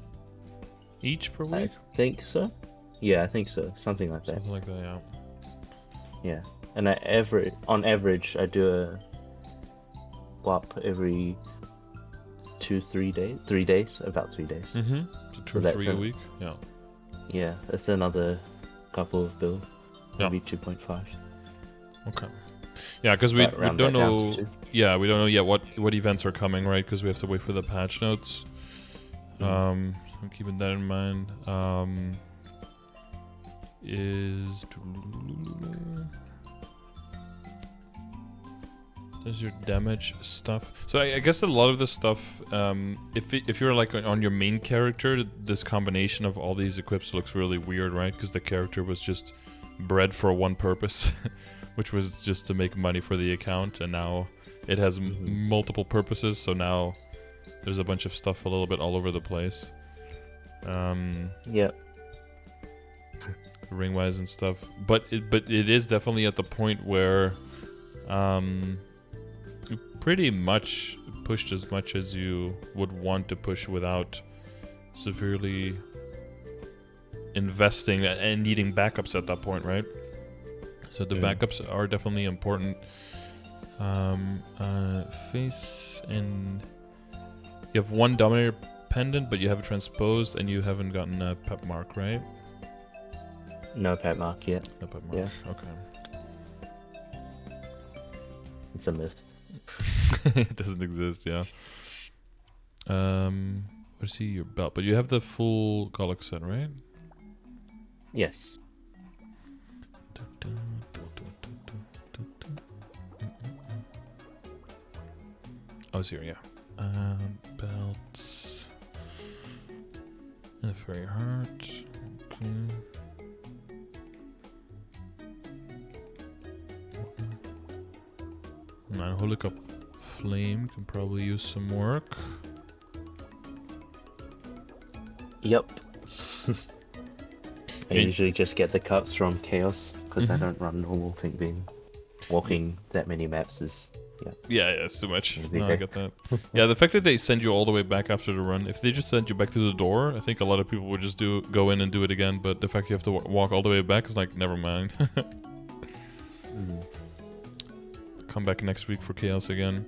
each per week? I think so. Yeah, I think so. Something like that. Something like that, yeah. Yeah, and on average, I do a WAP every 3 days. 3 days, about 3 days. So 2 or 3 a week. Yeah. Yeah, that's another couple of bill. Maybe 2.5. Okay. Yeah, because we don't know. Yeah, we don't know yet what events are coming, right? Because we have to wait for the patch notes. So I'm keeping that in mind. There's your damage stuff. So I guess a lot of this stuff, if you're like on your main character, this combination of all these equips looks really weird, right? Because the character was just bred for one purpose, which was just to make money for the account, and now it has multiple purposes. So now there's a bunch of stuff a little bit all over the place. Yeah. Ring wise and stuff, but it is definitely at the point where you pretty much pushed as much as you would want to push without severely investing and needing backups at that point, right? So the backups are definitely important. Face, and you have 1 Dominator Pendant, but you have it transposed and you haven't gotten a pep mark, right? No pet mark yet. No pet mark. Yeah. Okay. It's a myth. It doesn't exist, yeah. Let's see your belt, but you have the full Golok set, right? Yes. Oh, it's here, yeah. Belt. And a fairy heart. Okay. And Holy Cup Flame can probably use some work. Yep. I And- usually just get the cups from Chaos because I Mhm. don't run normal Think Beam. Walking that many maps is Yeah, it's too much. It'll be No, I there. get that. Yeah, the fact that they send you all the way back after the run, if they just sent you back to the door, I think a lot of people would just go in and do it again. But the fact you have to walk all the way back is like, never mind. Come back next week for Chaos again.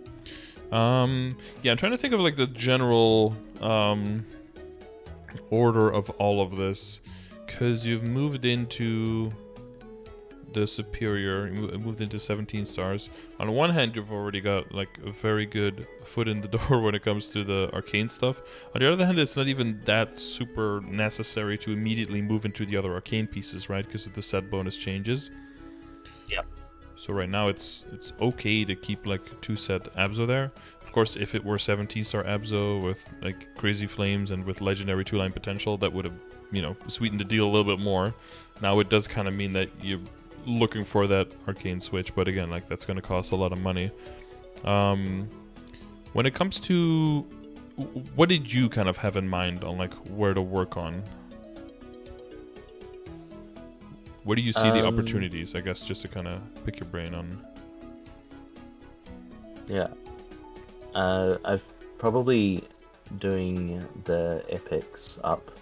Yeah, I'm trying to think of like the general order of all of this, because you've moved into the superior, you moved into 17 stars. On one hand, you've already got like a very good foot in the door when it comes to the arcane stuff. On the other hand, it's not even that super necessary to immediately move into the other arcane pieces, right? Because of the set bonus changes. Yep. So right now it's okay to keep like 2 set Abzo there. Of course, if it were 17 star Abzo with like crazy flames and with legendary 2-line potential, that would have, you know, sweetened the deal a little bit more. Now it does kind of mean that you're looking for that arcane switch, but again, like that's going to cost a lot of money. When it comes to what did you kind of have in mind on like where to work on? Where do you see the opportunities? I guess just to kind of pick your brain on. Yeah. I've probably doing the epics up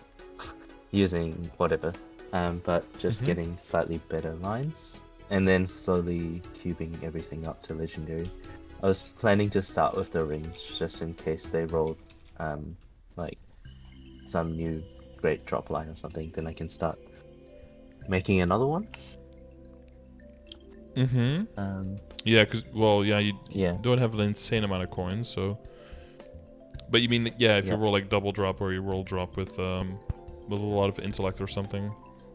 using whatever, but just getting slightly better lines, and then slowly cubing everything up to legendary. I was planning to start with the rings just in case they rolled like some new great drop line or something, then I can start making another one. Yeah, because you Yeah. don't have an insane amount of coins, so. But you mean if you roll like double drop or you roll drop with a lot of intellect or something,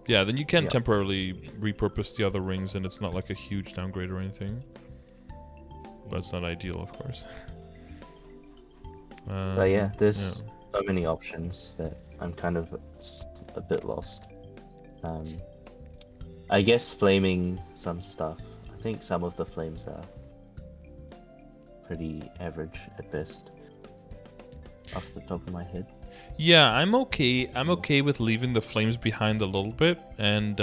yeah, then you can temporarily repurpose the other rings, and it's not like a huge downgrade or anything. But it's not ideal, of course. But yeah, there's so many options that I'm kind of a bit lost. I guess flaming some stuff. I think some of the flames are pretty average at best, off the top of my head. Yeah, I'm okay. I'm okay with leaving the flames behind a little bit and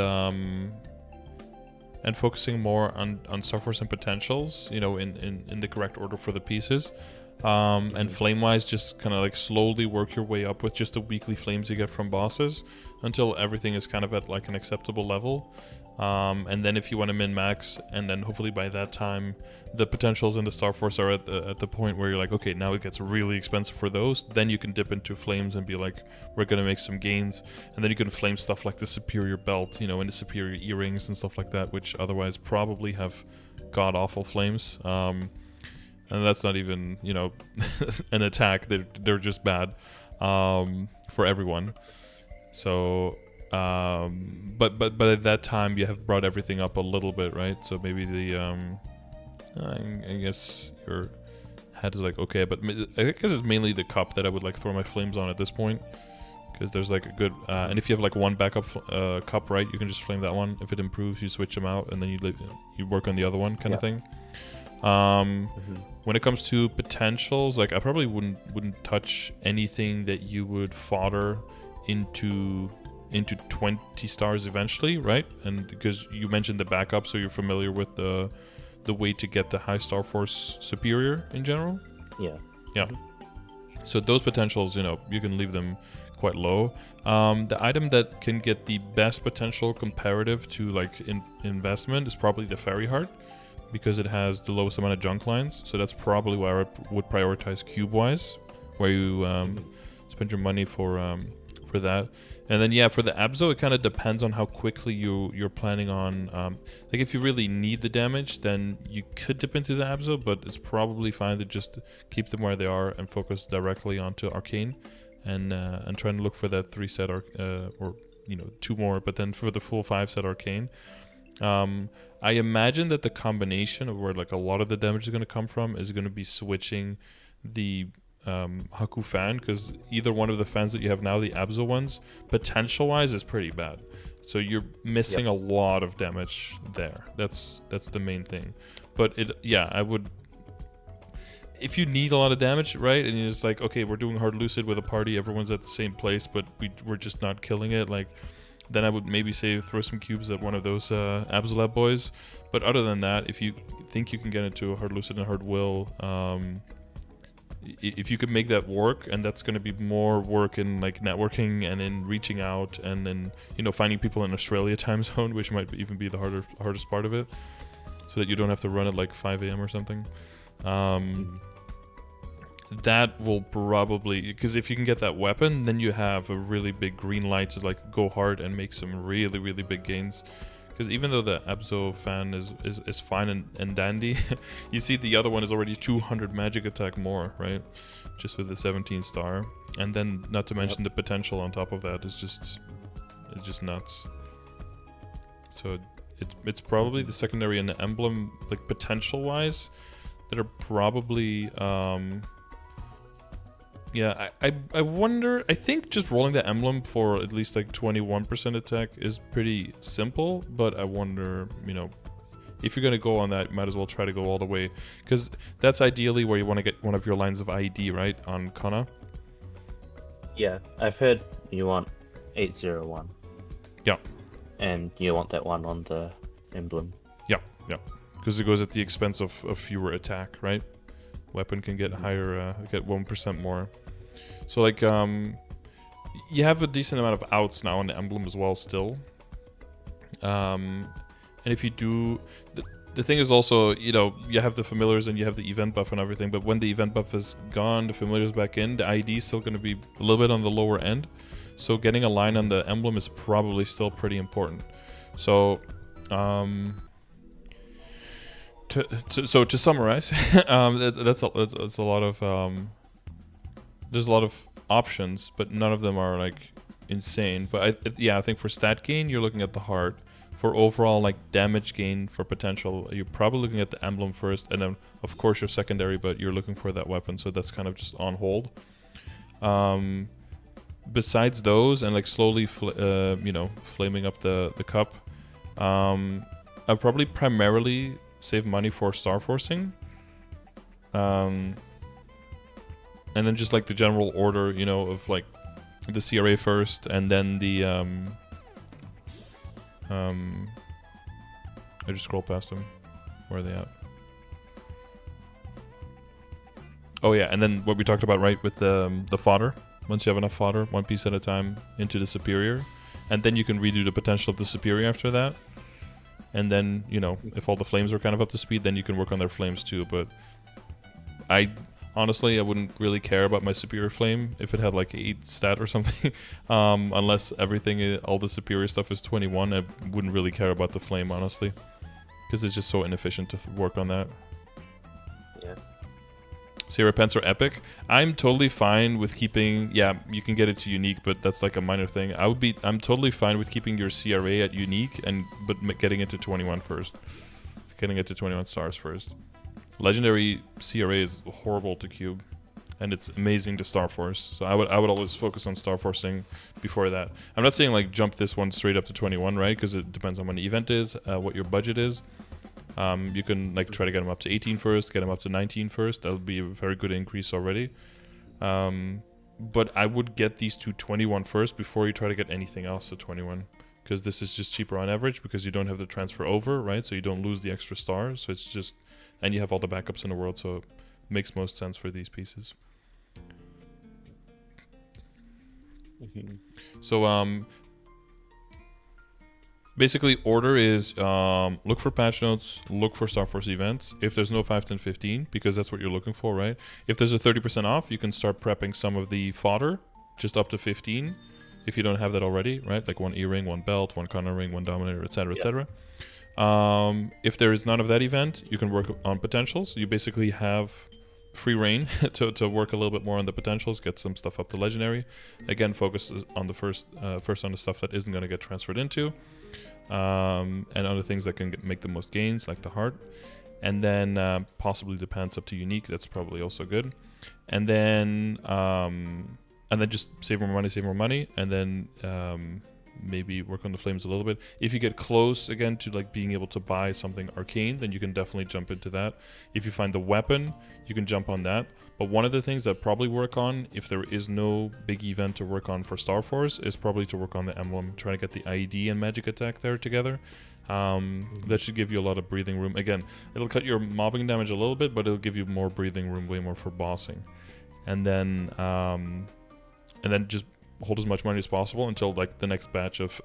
focusing more on Starforce and potentials, you know, in the correct order for the pieces. And flame-wise, just kind of like slowly work your way up with just the weekly flames you get from bosses until everything is kind of at like an acceptable level. And then if you want to min-max, and then hopefully by that time the potentials in the Starforce are at the point where you're like, okay, now it gets really expensive for those, then you can dip into flames and be like, we're gonna make some gains, and then you can flame stuff like the superior belt, you know, and the superior earrings and stuff like that, which otherwise probably have god-awful flames. And that's not even, you know, an attack. They're just bad for everyone. So, but at that time you have brought everything up a little bit, right? So maybe the, I guess your head is like, okay, but I guess it's mainly the cup that I would like throw my flames on at this point, because there's like a good, and if you have like one backup cup, right, you can just flame that one. If it improves, you switch them out, and then you work on the other one, kind of thing. When it comes to potentials, like I probably wouldn't touch anything that you would fodder into 20 stars eventually, right? And because you mentioned the backup, so you're familiar with the way to get the high star force superior in general. Yeah. So those potentials, you know, you can leave them quite low. The item that can get the best potential comparative to like investment is probably the fairy heart, because it has the lowest amount of junk lines. So that's probably why I would prioritize cube-wise, where you spend your money for that. And then for the Abzo, it kind of depends on how quickly you're planning on. Like if you really need the damage, then you could dip into the Abzo, but it's probably fine to just keep them where they are and focus directly onto Arcane, and trying to look for that 3 set or 2 more, but then for the full 5 set Arcane. I imagine that the combination of where like a lot of the damage is going to come from is going to be switching the Haku fan, because either one of the fans that you have now, the Abzo ones, potential wise is pretty bad. So you're missing a lot of damage there. That's the main thing. But if you need a lot of damage, right, and you're just like, okay, we're doing hard lucid with a party, everyone's at the same place, but we're just not killing it, like, then I would maybe say throw some cubes at one of those Absolab boys. But other than that, if you think you can get into a hard lucid and hard will, if you could make that work, and that's going to be more work in like networking and in reaching out and then, you know, finding people in Australia time zone, which might even be the hardest part of it, so that you don't have to run at like 5 a.m. or something. That will probably, because if you can get that weapon, then you have a really big green light to like go hard and make some really, really big gains. Because even though the Abso fan is fine and dandy, you see the other one is already 200 magic attack more, right? Just with the 17 star. And then not to mention the potential on top of that is just nuts. So it's probably the secondary and the emblem, like potential wise, that are probably yeah, I wonder, I think just rolling the emblem for at least like 21% attack is pretty simple, but I wonder, you know, if you're going to go on that, you might as well try to go all the way, because that's ideally where you want to get one of your lines of ID, right, on Kanna? Yeah, I've heard you want 801. Yeah. And you want that one on the emblem. Yeah, yeah, because it goes at the expense of fewer attack, right? Weapon can get higher, get 1% more. So like, you have a decent amount of outs now on the emblem as well still. And if you do, the thing is also, you know, you have the familiars and you have the event buff and everything, but when the event buff is gone, the familiars back in, the ID is still going to be a little bit on the lower end. So getting a line on the emblem is probably still pretty important. So, to summarize, that's a lot of there's a lot of options, but none of them are like insane. But I think for stat gain, you're looking at the heart. For overall like damage gain for potential, you're probably looking at the emblem first, and then of course your secondary, but you're looking for that weapon, so that's kind of just on hold. Besides those, and like slowly, you know, flaming up the cup, I'd probably primarily save money for star forcing, and then just like the general order, you know, of like the CRA first, and then the I just scroll past them. Where are they at? Oh yeah, and then what we talked about, right, with the fodder. Once you have enough fodder, one piece at a time into the superior, and then you can redo the potential of the superior after that. And then, you know, if all the flames are kind of up to speed, then you can work on their flames too. But honestly, I wouldn't really care about my superior flame if it had like 8 stat or something. Unless everything, all the superior stuff is 21, I wouldn't really care about the flame, honestly. Because it's just so inefficient to work on that. Yeah. Sierra Pence are epic. I'm totally fine with keeping, yeah, you can get it to unique, but that's like a minor thing. I'm totally fine with keeping your CRA at unique, but getting it to 21 first. Getting it to 21 stars first. Legendary CRA is horrible to cube, and it's amazing to Star Force. So I would always focus on Star Forcing before that. I'm not saying like jump this one straight up to 21, right? Because it depends on when the event is, what your budget is. You can like try to get them up to 18 first, get them up to 19 first. That would be a very good increase already. But I would get these to 21 first before you try to get anything else to 21. Because this is just cheaper on average because you don't have the transfer over, right? So you don't lose the extra stars. So it's just, and you have all the backups in the world. So it makes most sense for these pieces. So basically order is look for patch notes, look for Star Force events. If there's no 5, 10, 15, because that's what you're looking for, right? If there's a 30% off, you can start prepping some of the fodder just up to 15. If you don't have that already, right? Like 1 earring, 1 belt, 1 Kanna ring, 1 Dominator, etc., etc. If there is none of that event, you can work on potentials. You basically have free reign to work a little bit more on the potentials, get some stuff up to legendary. Again, focus on the first on the stuff that isn't going to get transferred into, and other things that can make the most gains, like the heart. And then possibly the pants up to unique. That's probably also good. And then just save more money, and then maybe work on the flames a little bit. If you get close again to like being able to buy something arcane, then you can definitely jump into that. If you find the weapon, you can jump on that. But one of the things that probably work on, if there is no big event to work on for Starforce, is probably to work on the emblem, trying to get the IED and magic attack there together. That should give you a lot of breathing room. Again, it'll cut your mobbing damage a little bit, but it'll give you more breathing room, way more for bossing. And then just hold as much money as possible until like the next batch of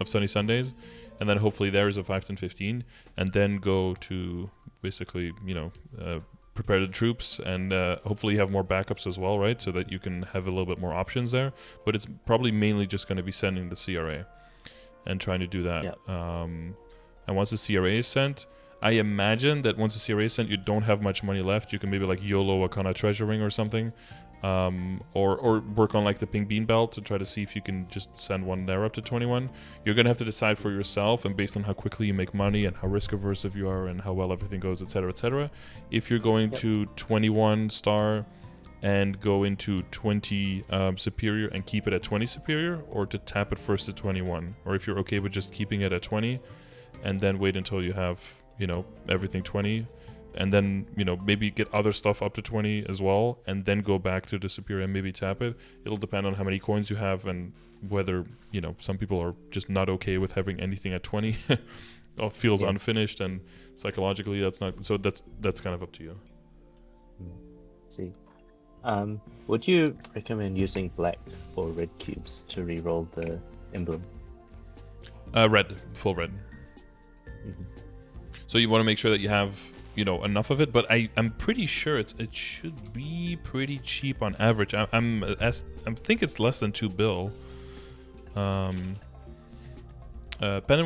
Sunny Sundays, and then hopefully there is a 5, 10, 15, and then go to basically prepare the troops, and hopefully you have more backups as well, right? So that you can have a little bit more options there. But it's probably mainly just going to be sending the CRA and trying to do that. Yep. And once the CRA is sent, I imagine that once the CRA is sent, you don't have much money left. You can maybe like YOLO a Kanna treasure ring or something, or work on like the pink bean belt to try to see if you can just send one there up to 21. You're gonna have to decide for yourself, and based on how quickly you make money and how risk averse you are and how well everything goes, etc., etc. If you're going to 21 star and go into 20 superior and keep it at 20 superior, or to tap it first to 21, or if you're okay with just keeping it at 20 and then wait until you have everything 20, and then maybe get other stuff up to 20 as well, and then go back to the superior and maybe tap it. It'll depend on how many coins you have and whether some people are just not okay with having anything at 20 or feels unfinished, and psychologically that's not, so that's kind of up to you. See, would you recommend using black or red cubes to reroll the emblem? Red, full red. So you want to make sure that you have enough of it, but I'm pretty sure it should be pretty cheap on average. I think it's less than 2 bill. Pendant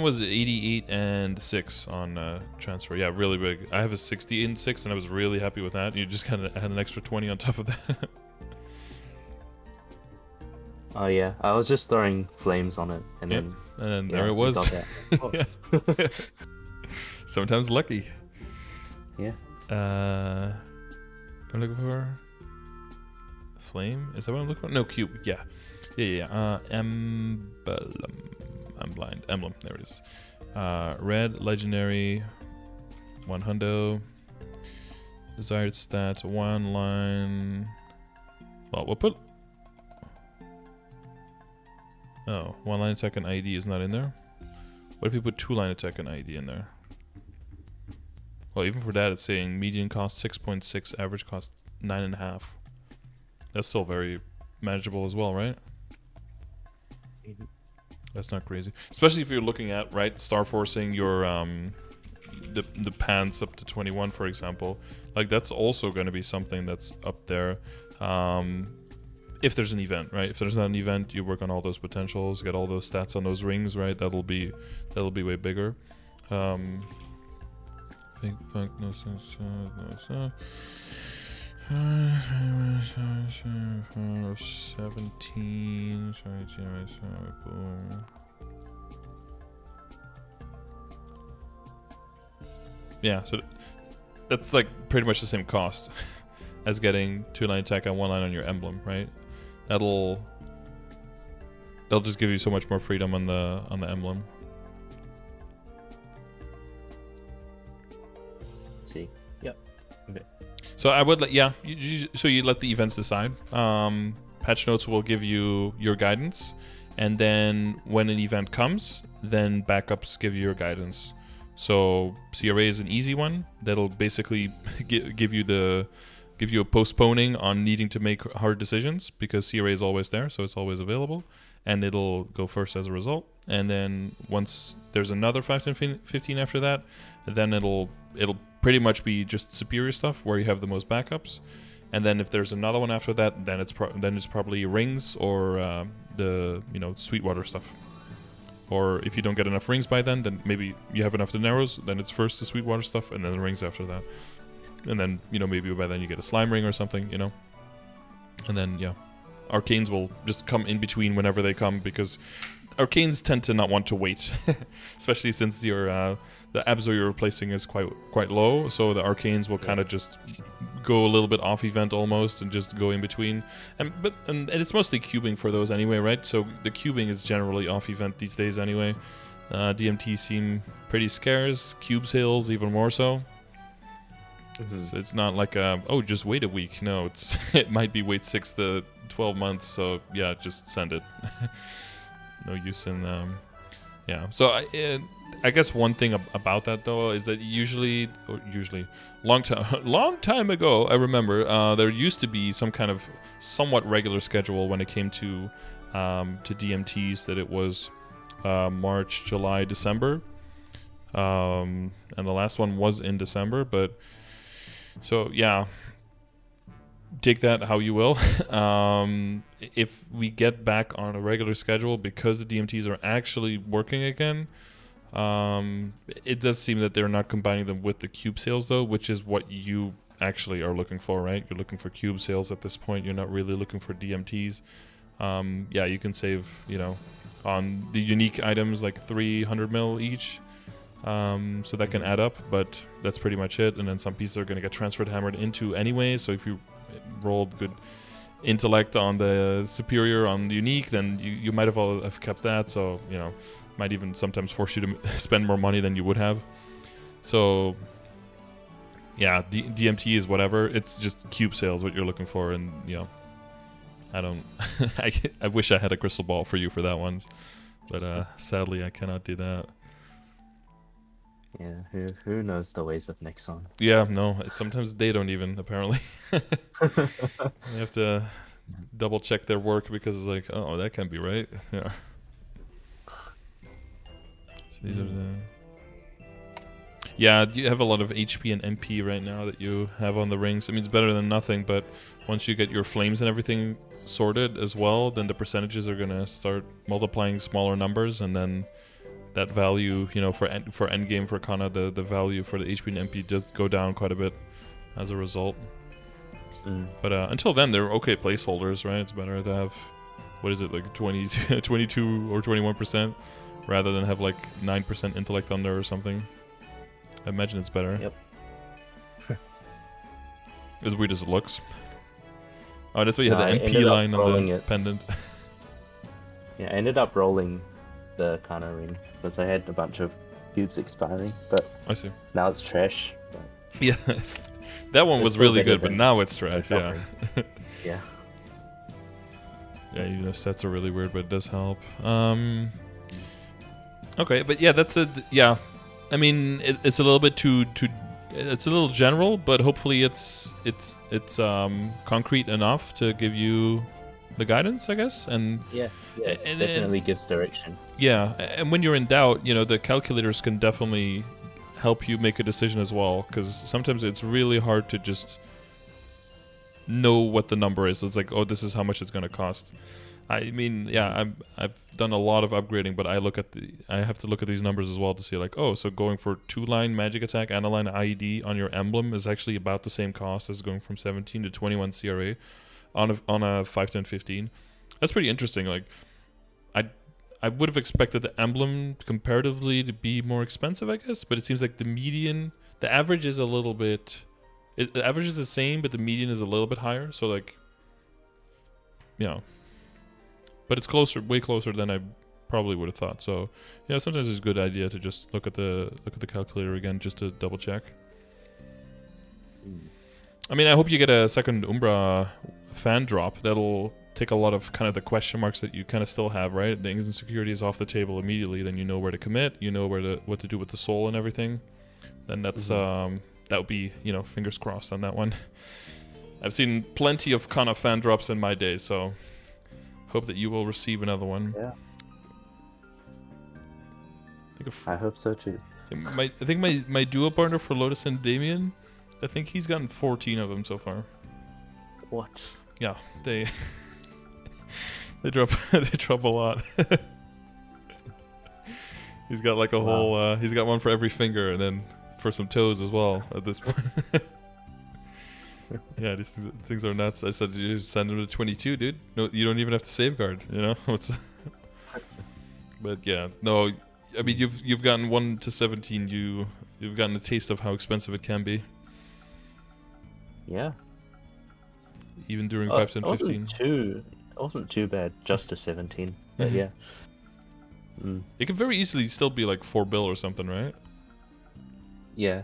was 88 and 6 on transfer. Yeah, really big. I have a 60 and 6, and I was really happy with that. You just kind of had an extra 20 on top of that. Oh yeah, I was just throwing flames on it, and then there it was. Oh. Sometimes lucky. Yeah. I'm looking for flame. Is that what I'm looking for? No, cube. Yeah. Emblem. I'm blind. Emblem. There it is. Red legendary. 1 hundo. Desired stats. 1 line. Well, we'll put. Oh, 1 line attack and ID is not in there. What if you put 2 line attack and ID in there? Well, even for that, it's saying median cost 6.6, average cost 9.5. That's still very manageable as well, right? That's not crazy, especially if you're looking at star forcing your the pants up to 21, for example. Like that's also going to be something that's up there. If there's an event, right? If there's not an event, you work on all those potentials, get all those stats on those rings, right? That'll be way bigger. Think fuck no sense. 17. Boom. Yeah, so that's like pretty much the same cost as getting 2 line attack and 1 line on your emblem, right? They'll just give you so much more freedom on the emblem. See. Yep. Okay. So I would so you let the events decide. Patch notes will give you your guidance, and then when an event comes, then backups give you your guidance. So CRA is an easy one that'll basically give you a postponing on needing to make hard decisions, because CRA is always there, so it's always available, and it'll go first as a result. And then once there's another 5 to 15 after that, then it'll pretty much be just superior stuff where you have the most backups. And then if there's another one after that, then it's probably rings or the Sweetwater stuff. Or if you don't get enough rings by then maybe you have enough Dineros, then it's first the Sweetwater stuff and then the rings after that. And then maybe by then you get a slime ring or something, And then Arcanes will just come in between whenever they come, because Arcanes tend to not want to wait, especially since the Abzor you're replacing is quite low. So the Arcanes will kind of just go a little bit off event almost and just go in between. And it's mostly cubing for those anyway, right? So the cubing is generally off event these days anyway. DMT seem pretty scarce. Cube sales even more so. It's not like oh, just wait a week. No, it might be wait 6 to 12 months. So yeah, just send it. No use in yeah. So I guess one thing about that though is that usually long time ago, I remember there used to be some kind of somewhat regular schedule when it came to DMTs, that it was March, July, December, and the last one was in December. But so yeah, take that how you will. If we get back on a regular schedule because the DMTs are actually working again, it does seem that they're not combining them with the cube sales though, which is what you actually are looking for, right? You're looking for cube sales at this point. You're not really looking for DMTs. Yeah, you can save, on the unique items like 300 mil each. So that can add up, but that's pretty much it. And then some pieces are going to get transferred hammered into anyway. So if you rolled good intellect on the superior on the unique, then you might have kept that. So, might even sometimes force you to spend more money than you would have. So yeah, DMT is whatever. It's just cube sales what you're looking for, and I don't. I wish I had a crystal ball for you for that one, but sadly I cannot do that. Yeah, who knows the ways of Nexon? Yeah, no. Sometimes they don't even, apparently. You have to double check their work because it's like, oh, that can't be right. Yeah. So these are the. Yeah, you have a lot of HP and MP right now that you have on the rings. I mean, it's better than nothing, but once you get your flames and everything sorted as well, then the percentages are gonna start multiplying smaller numbers, and then that value, for endgame for Kanna, the value for the HP and MP does go down quite a bit as a result. But until then, they're okay placeholders, right? It's better to have, what is it, like 22 or 21%, rather than have like 9% intellect under or something. I imagine it's better. Yep. As weird as it looks. Oh, that's why you had the MP line on the pendant. Yeah, I ended up rolling the Kanna ring because I had a bunch of cubes expiring, but I see. Now it's trash. Yeah, that one was really good, but now it's trash. Yeah. Yeah. Yeah, stats are really weird, but it does help. Okay, but yeah, that's a yeah. I mean, it's a little bit too. It's a little general, but hopefully it's concrete enough to give you the guidance, I guess. And definitely gives direction. Yeah, and when you're in doubt, the calculators can definitely help you make a decision as well, because sometimes it's really hard to just know what the number is. It's like, oh, this is how much it's going to cost. I mean, yeah, I've done a lot of upgrading, but I have to look at these numbers as well to see, like, oh, so going for 2-line magic attack and a line IED on your emblem is actually about the same cost as going from 17 to 21 CRA on a 5-10-15. That's pretty interesting. Like, I would have expected the emblem comparatively to be more expensive, I guess, but it seems like the average is a little bit. The average is the same, but the median is a little bit higher. So like, but it's way closer than I probably would have thought. So, sometimes it's a good idea to just look at the calculator again just to double check. I mean, I hope you get a second Umbra fan drop. That'll take a lot of kind of the question marks that you kind of still have, right? The insecurity is off the table immediately. Then you know where to commit. You know what to do with the soul and everything. Then that's that would be fingers crossed on that one. I've seen plenty of Kanna fan drops in my day, so. Hope that you will receive another one. Yeah. I hope so too. I think my duo partner for Lotus and Damien, I think he's gotten 14 of them so far. What? Yeah, they drop a lot. He's got like a whole. He's got one for every finger, and then for some toes as well. At this point. Yeah, these things are nuts. I said, you just send him to 22, dude. No, you don't even have to safeguard. But yeah, no. I mean, you've gotten 1 to 17. You've gotten a taste of how expensive it can be. Yeah. Even during 5, 10, 15. It wasn't too bad, just to 17. But yeah. It can very easily still be like 4 bill or something, right? Yeah.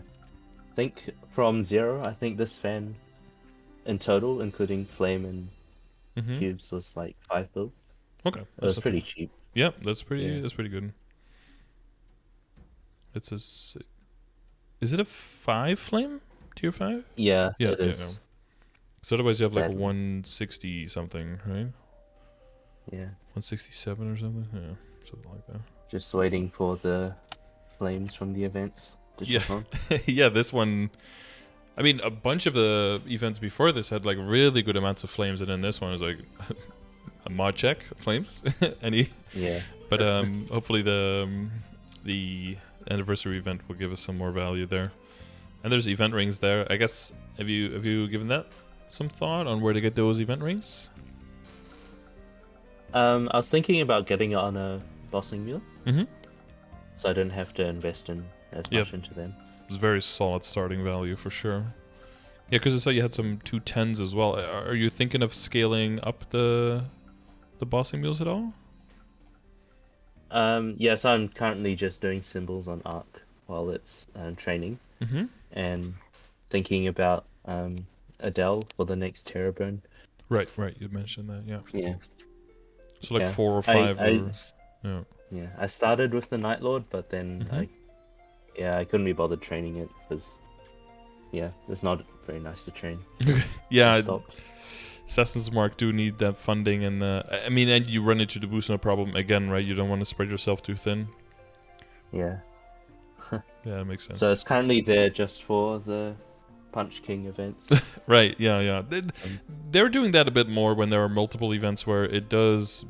I think from 0, I think this fan in total, including flame and cubes, was like 5 bill. Okay. It was pretty cheap. Yeah, that's pretty good. It's a... Is it a 5 flame? Tier 5? Yeah, yeah, it is. Yeah. So otherwise you have like Sadly. 160 something, right? Yeah. 167 or something? Yeah, something like that. Just waiting for the flames from the events to shift on. Yeah, this one... I mean, a bunch of the events before this had like really good amounts of flames, and then this one is like a mod check flames. Yeah. But hopefully the anniversary event will give us some more value there. And there's event rings there. I guess have you given that some thought on where to get those event rings? I was thinking about getting it on a bossing mule, so I didn't have to invest in as much into them. It's very solid starting value for sure. Yeah, because I saw you had some 210s as well. Are you thinking of scaling up the bossing mules at all? Yes, I'm currently just doing symbols on Arc while it's training, and thinking about Adele for the next Terror Burn. Right. You mentioned that, yeah. Yeah. So like 4 or 5. Yeah, I started with the Night Lord, but then I couldn't be bothered training it because it's not very nice to train. Yeah, Assassin's Mark do need that funding, and I mean, and you run into the boost no problem again, right? You don't want to spread yourself too thin. Yeah. Yeah, that makes sense. So it's currently there just for the Punch King events. Right, yeah. They're doing that a bit more when there are multiple events where it does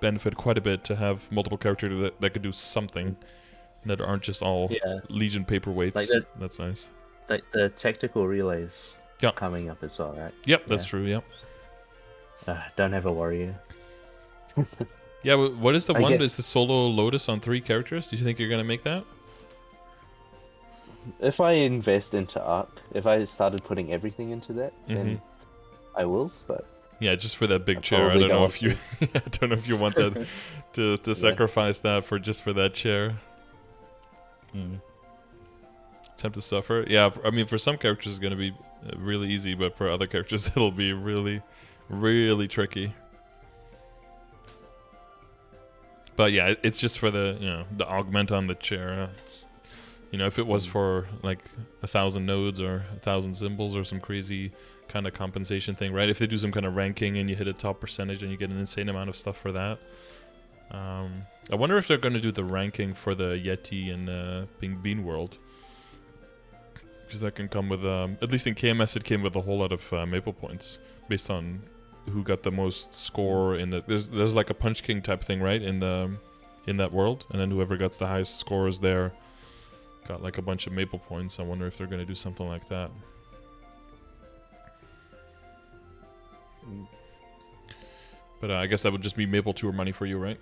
benefit quite a bit to have multiple characters that could do something that aren't just all Legion paperweights. Like that's nice. Like the tactical relays coming up as well, right? Yep, that's true, yep. Don't have a warrior. Yeah, what is the one? Is the solo Lotus on 3 characters? Do you think you're going to make that? If I invest into Arc, if I started putting everything into that, then I will, but... Yeah, just for that big chair. I don't know if you want that to sacrifice that for that chair. Attempt to suffer. Yeah, I mean, for some characters it's going to be really easy, but for other characters it'll be really, really tricky. But yeah, it's just for the augment on the chair. If it was for like 1,000 nodes or 1,000 symbols or some crazy kind of compensation thing, right? If they do some kind of ranking and you hit a top percentage and you get an insane amount of stuff for that. I wonder if they're going to do the ranking for the Yeti and Bean World. Because that can come with, at least in KMS it came with a whole lot of Maple points based on who got the most score in the... There's like a Punch King type thing, right? In that world. And then whoever gets the highest scores there got like a bunch of Maple points. I wonder if they're going to do something like that. But I guess that would just be Maple Tour money for you, right?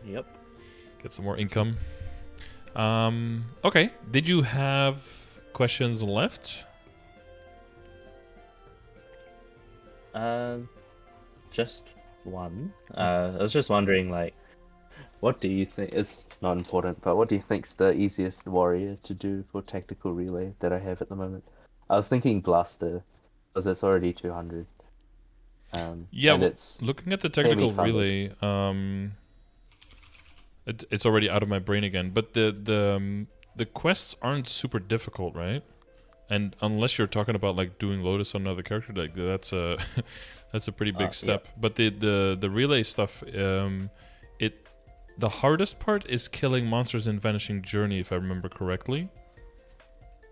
Yep. Get some more income. Okay. Did you have questions left? Just one. I was just wondering, like, what do you think? It's not important, but what do you think's the easiest warrior to do for tactical relay that I have at the moment? I was thinking Blaster, because it's already 200. Yeah, and it's looking at the technical relay, it's already out of my brain again. But the quests aren't super difficult, right? And unless you're talking about like doing Lotus on another character, like that's a that's a pretty big step. Yeah. But the relay stuff, the hardest part is killing monsters in Vanishing Journey, if I remember correctly.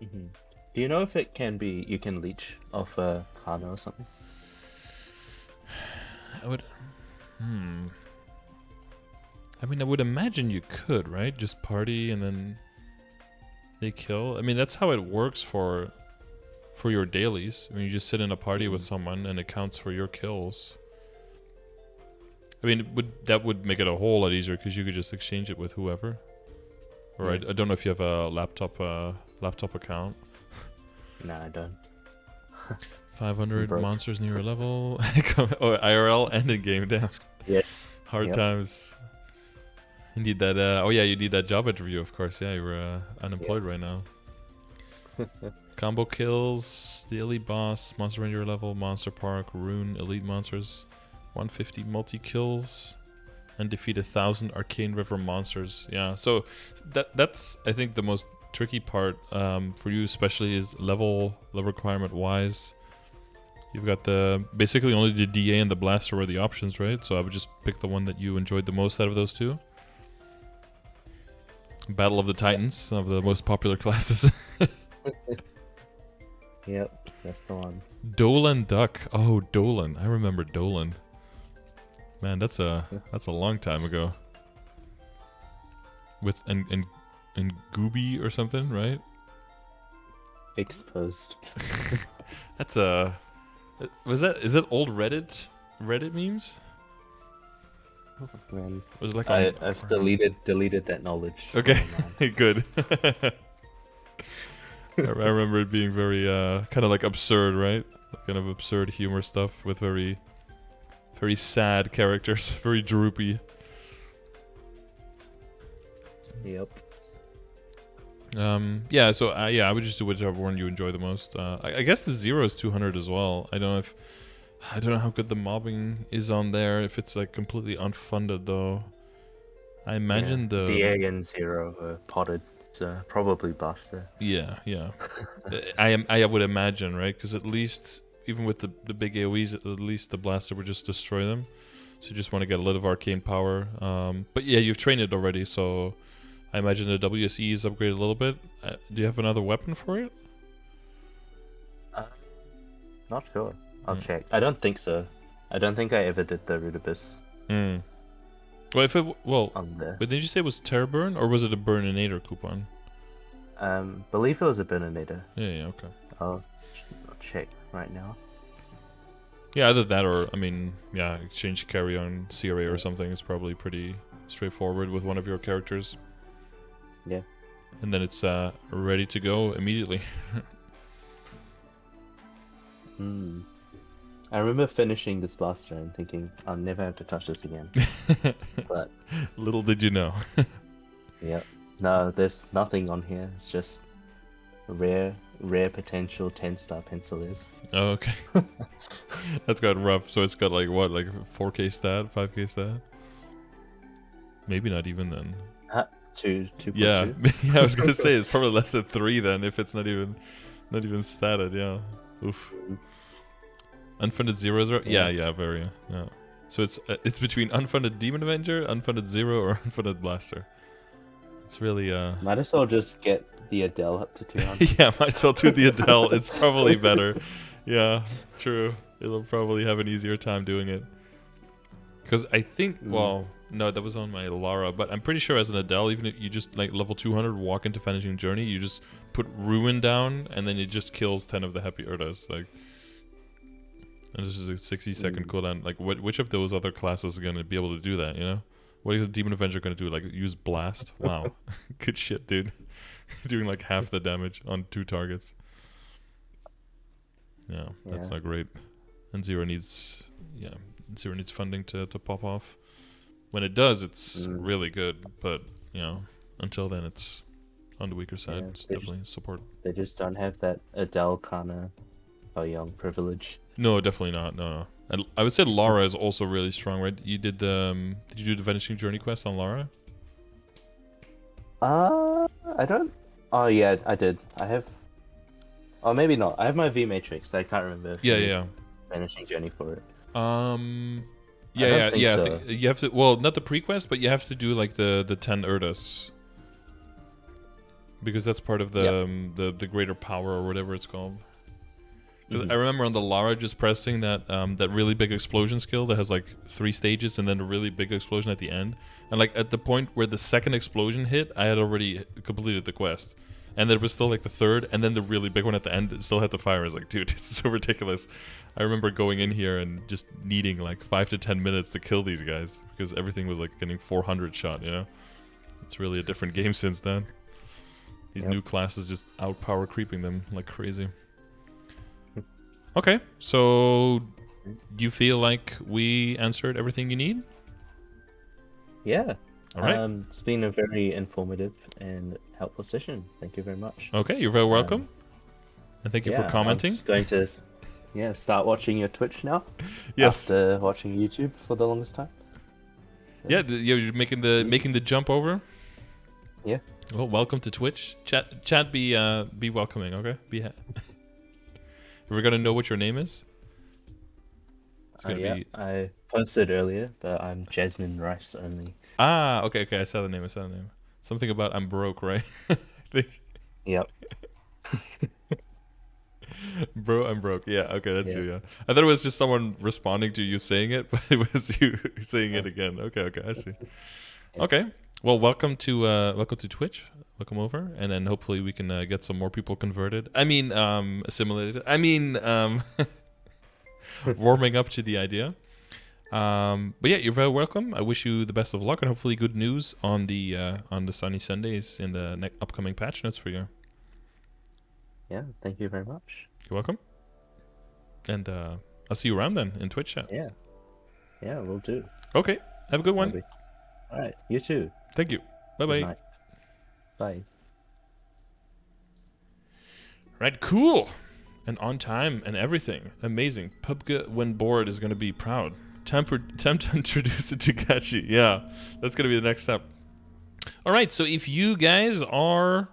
Do you know if it can be you can leech off a Kanna or something? I would. I mean, I would imagine you could, right? Just party and then they kill. I mean, that's how it works for your dailies. I mean, you just sit in a party with someone and it counts for your kills. I mean, that would make it a whole lot easier because you could just exchange it with whoever. Or I don't know if you have a laptop account. No, I don't. 500 Broke. monsters near your level. Oh, IRL and in game, damn. Yes. Hard Yep. times. You need that. Oh yeah, you need that job interview, of course. Yeah, you were unemployed right now. Combo kills, the elite boss, monster ranger level, monster park, rune, elite monsters, 150 multi kills, and defeat 1,000 arcane river monsters. Yeah, so that's I think the most tricky part for you, especially is level requirement wise. You've got basically only the DA and the blaster were the options, right? So I would just pick the one that you enjoyed the most out of those two. Battle of the Titans, of the most popular classes. Yep, that's the one. Dolan Duck. Oh, Dolan. I remember Dolan. Man, that's a long time ago. With and Gooby or something, right? Exposed. That's a. Is that old Reddit memes? Oh, man. Was it like I've deleted that knowledge. Okay, good. I remember it being very kind of like absurd, right? Kind of absurd humor stuff with very sad characters, very droopy. Yep. Yeah, so I would just do whichever one you enjoy the most. I guess the Zero is 200 as well. I don't know how good the mobbing is on there. If it's like completely unfunded though, I imagine the A and Zero are potted. So probably Blaster. Yeah. I would imagine, right? Because at least even with the big AoEs, at least the Blaster would just destroy them. So you just want to get a lot of arcane power. But yeah, you've trained it already, so I imagine the WSE is upgraded a little bit. Do you have another weapon for it? Not sure. I'll check. I don't think so. I don't think I ever did the Root Abyss. Well, if it on there. but did you say it was Terror Burn or was it a Burninator coupon? Believe it was a Burninator. Yeah, okay. I'll check right now. Yeah, either that or exchange carry on CRA or something is probably pretty straightforward with one of your characters. Yeah. And then it's ready to go immediately. I remember finishing this Blaster and thinking, I'll never have to touch this again. But little did you know. Yep. No, there's nothing on here. It's just rare potential 10-star pencilers. Oh, okay. That's got rough. So it's got like what, like 4K stat, 5K stat? Maybe not even then. 2.2. Yeah, yeah. I was gonna say it's probably less than 3 then if it's not even statted. Yeah. Oof. Unfunded zeros are very. Yeah. So it's between unfunded Demon Avenger, unfunded Zero, or unfunded Blaster. It's really Might as well just get the Adele up to 200. Yeah, might as well do the Adele. It's probably better. Yeah, true. It'll probably have an easier time doing it. Because I think, well, no, that was on my Lara, but I'm pretty sure as an Adele, even if you just like level 200 walk into Vanishing Journey, you just put Ruin down, and then it just kills 10 of the Happy Urdas. Like, and this is a 60-second cooldown. Like, which of those other classes are going to be able to do that, you know? What is a Demon Avenger going to do? Like, use Blast? Wow. Good shit, dude. Doing like half the damage on 2 targets. Yeah, that's not great. And Zero needs funding to pop off. When it does, it's really good, but you know, until then, it's on the weaker side. It's definitely support. They just don't have that Adele Kanna Young privilege. No, definitely not. No. And I would say Lara is also really strong, right? You did the did you do the Vanishing Journey quest on Lara? I don't. Oh yeah, I did. I have. Oh, maybe not. I have my V Matrix. I can't remember. Yeah. Vanishing Journey for it. Yeah. So. You have to. Well, not the pre-quest, but you have to do like the 10 Urdas. Because that's part of the greater power or whatever it's called. Because I remember on the Lara just pressing that that really big explosion skill that has like 3 stages and then a really big explosion at the end. And like at the point where the second explosion hit, I had already completed the quest. And there was still like the third, and then the really big one at the end, it still had to fire. I was like, dude, this is so ridiculous. I remember going in here and just needing like 5 to 10 minutes to kill these guys because everything was like getting 400 shot, you know? It's really a different game since then. These new classes just outpower creeping them like crazy. Okay, so you feel like we answered everything you need? Yeah. All right. It's been a very informative and helpful session. Thank you very much. Okay, you're very welcome. And thank you for Yeah, commenting. I'm going to start watching your Twitch now. Yes. After watching YouTube for the longest time. So, Yeah, you're making the jump over. Yeah. Well, welcome to Twitch. Chat, be welcoming, okay? We're gonna know what your name is. It's gonna be. I posted earlier, but I'm Jasmine Rice only. Ah, okay. I saw the name. Something about I'm broke, right? I think. Yep. Bro, I'm broke. Yeah, okay, that's you, yeah. I thought it was just someone responding to you saying it, but it was you saying it again. Okay, I see. Okay. Well, welcome to Twitch. Welcome over, and then hopefully we can get some more people converted. I mean, assimilated. I mean, warming up to the idea. But yeah, you're very welcome. I wish you the best of luck, and hopefully good news on the sunny Sundays in the upcoming patch notes for you. Yeah, thank you very much. You're welcome. And I'll see you around then in Twitch chat. Yeah, we'll do. Okay, have a good one. Maybe. All right, you too. Thank you. Bye-bye. Bye. Right, cool. And on time and everything. Amazing. PUBG when bored is going to be proud. Attempt to introduce it to Gachi. Yeah, that's going to be the next step. All right, so if you guys are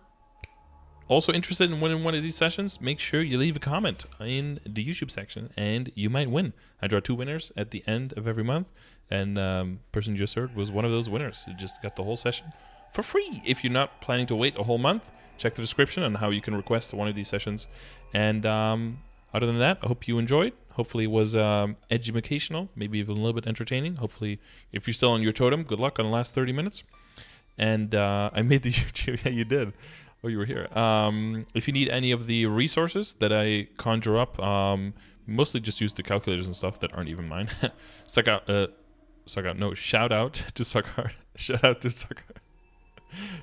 also interested in winning one of these sessions, make sure you leave a comment in the YouTube section and you might win. I draw 2 winners at the end of every month, and person you just heard was one of those winners. You just got the whole session for free. If you're not planning to wait a whole month, check the description on how you can request one of these sessions. And other than that, I hope you enjoyed. Hopefully it was educational, maybe even a little bit entertaining. Hopefully, if you're still on your totem, good luck on the last 30 minutes. And I made the YouTube. Yeah, you did. Oh, you were here. If you need any of the resources that I conjure up, mostly just use the calculators and stuff that aren't even mine. Shout out to Suckhard. Shout out to Suckhard.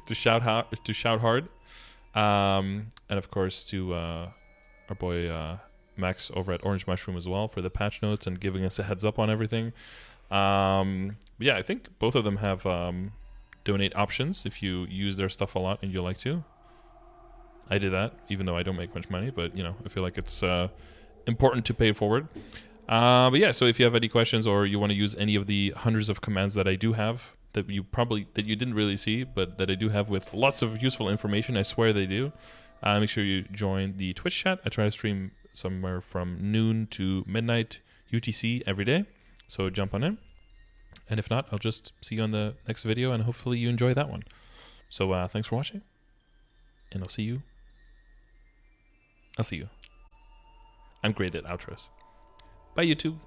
to shout hard. And of course to our boy Max over at Orange Mushroom as well for the patch notes and giving us a heads up on everything. Yeah, I think both of them have donate options if you use their stuff a lot and you like to. I did that, even though I don't make much money, but you know, I feel like it's important to pay it forward. But yeah, so if you have any questions or you want to use any of the hundreds of commands that I do have that you didn't really see, but that I do have with lots of useful information, I swear they do. Make sure you join the Twitch chat. I try to stream somewhere from noon to midnight UTC every day, so jump on in. And if not, I'll just see you on the next video, and hopefully you enjoy that one. So thanks for watching, and I'll see you. I'm great at outros. Bye, YouTube.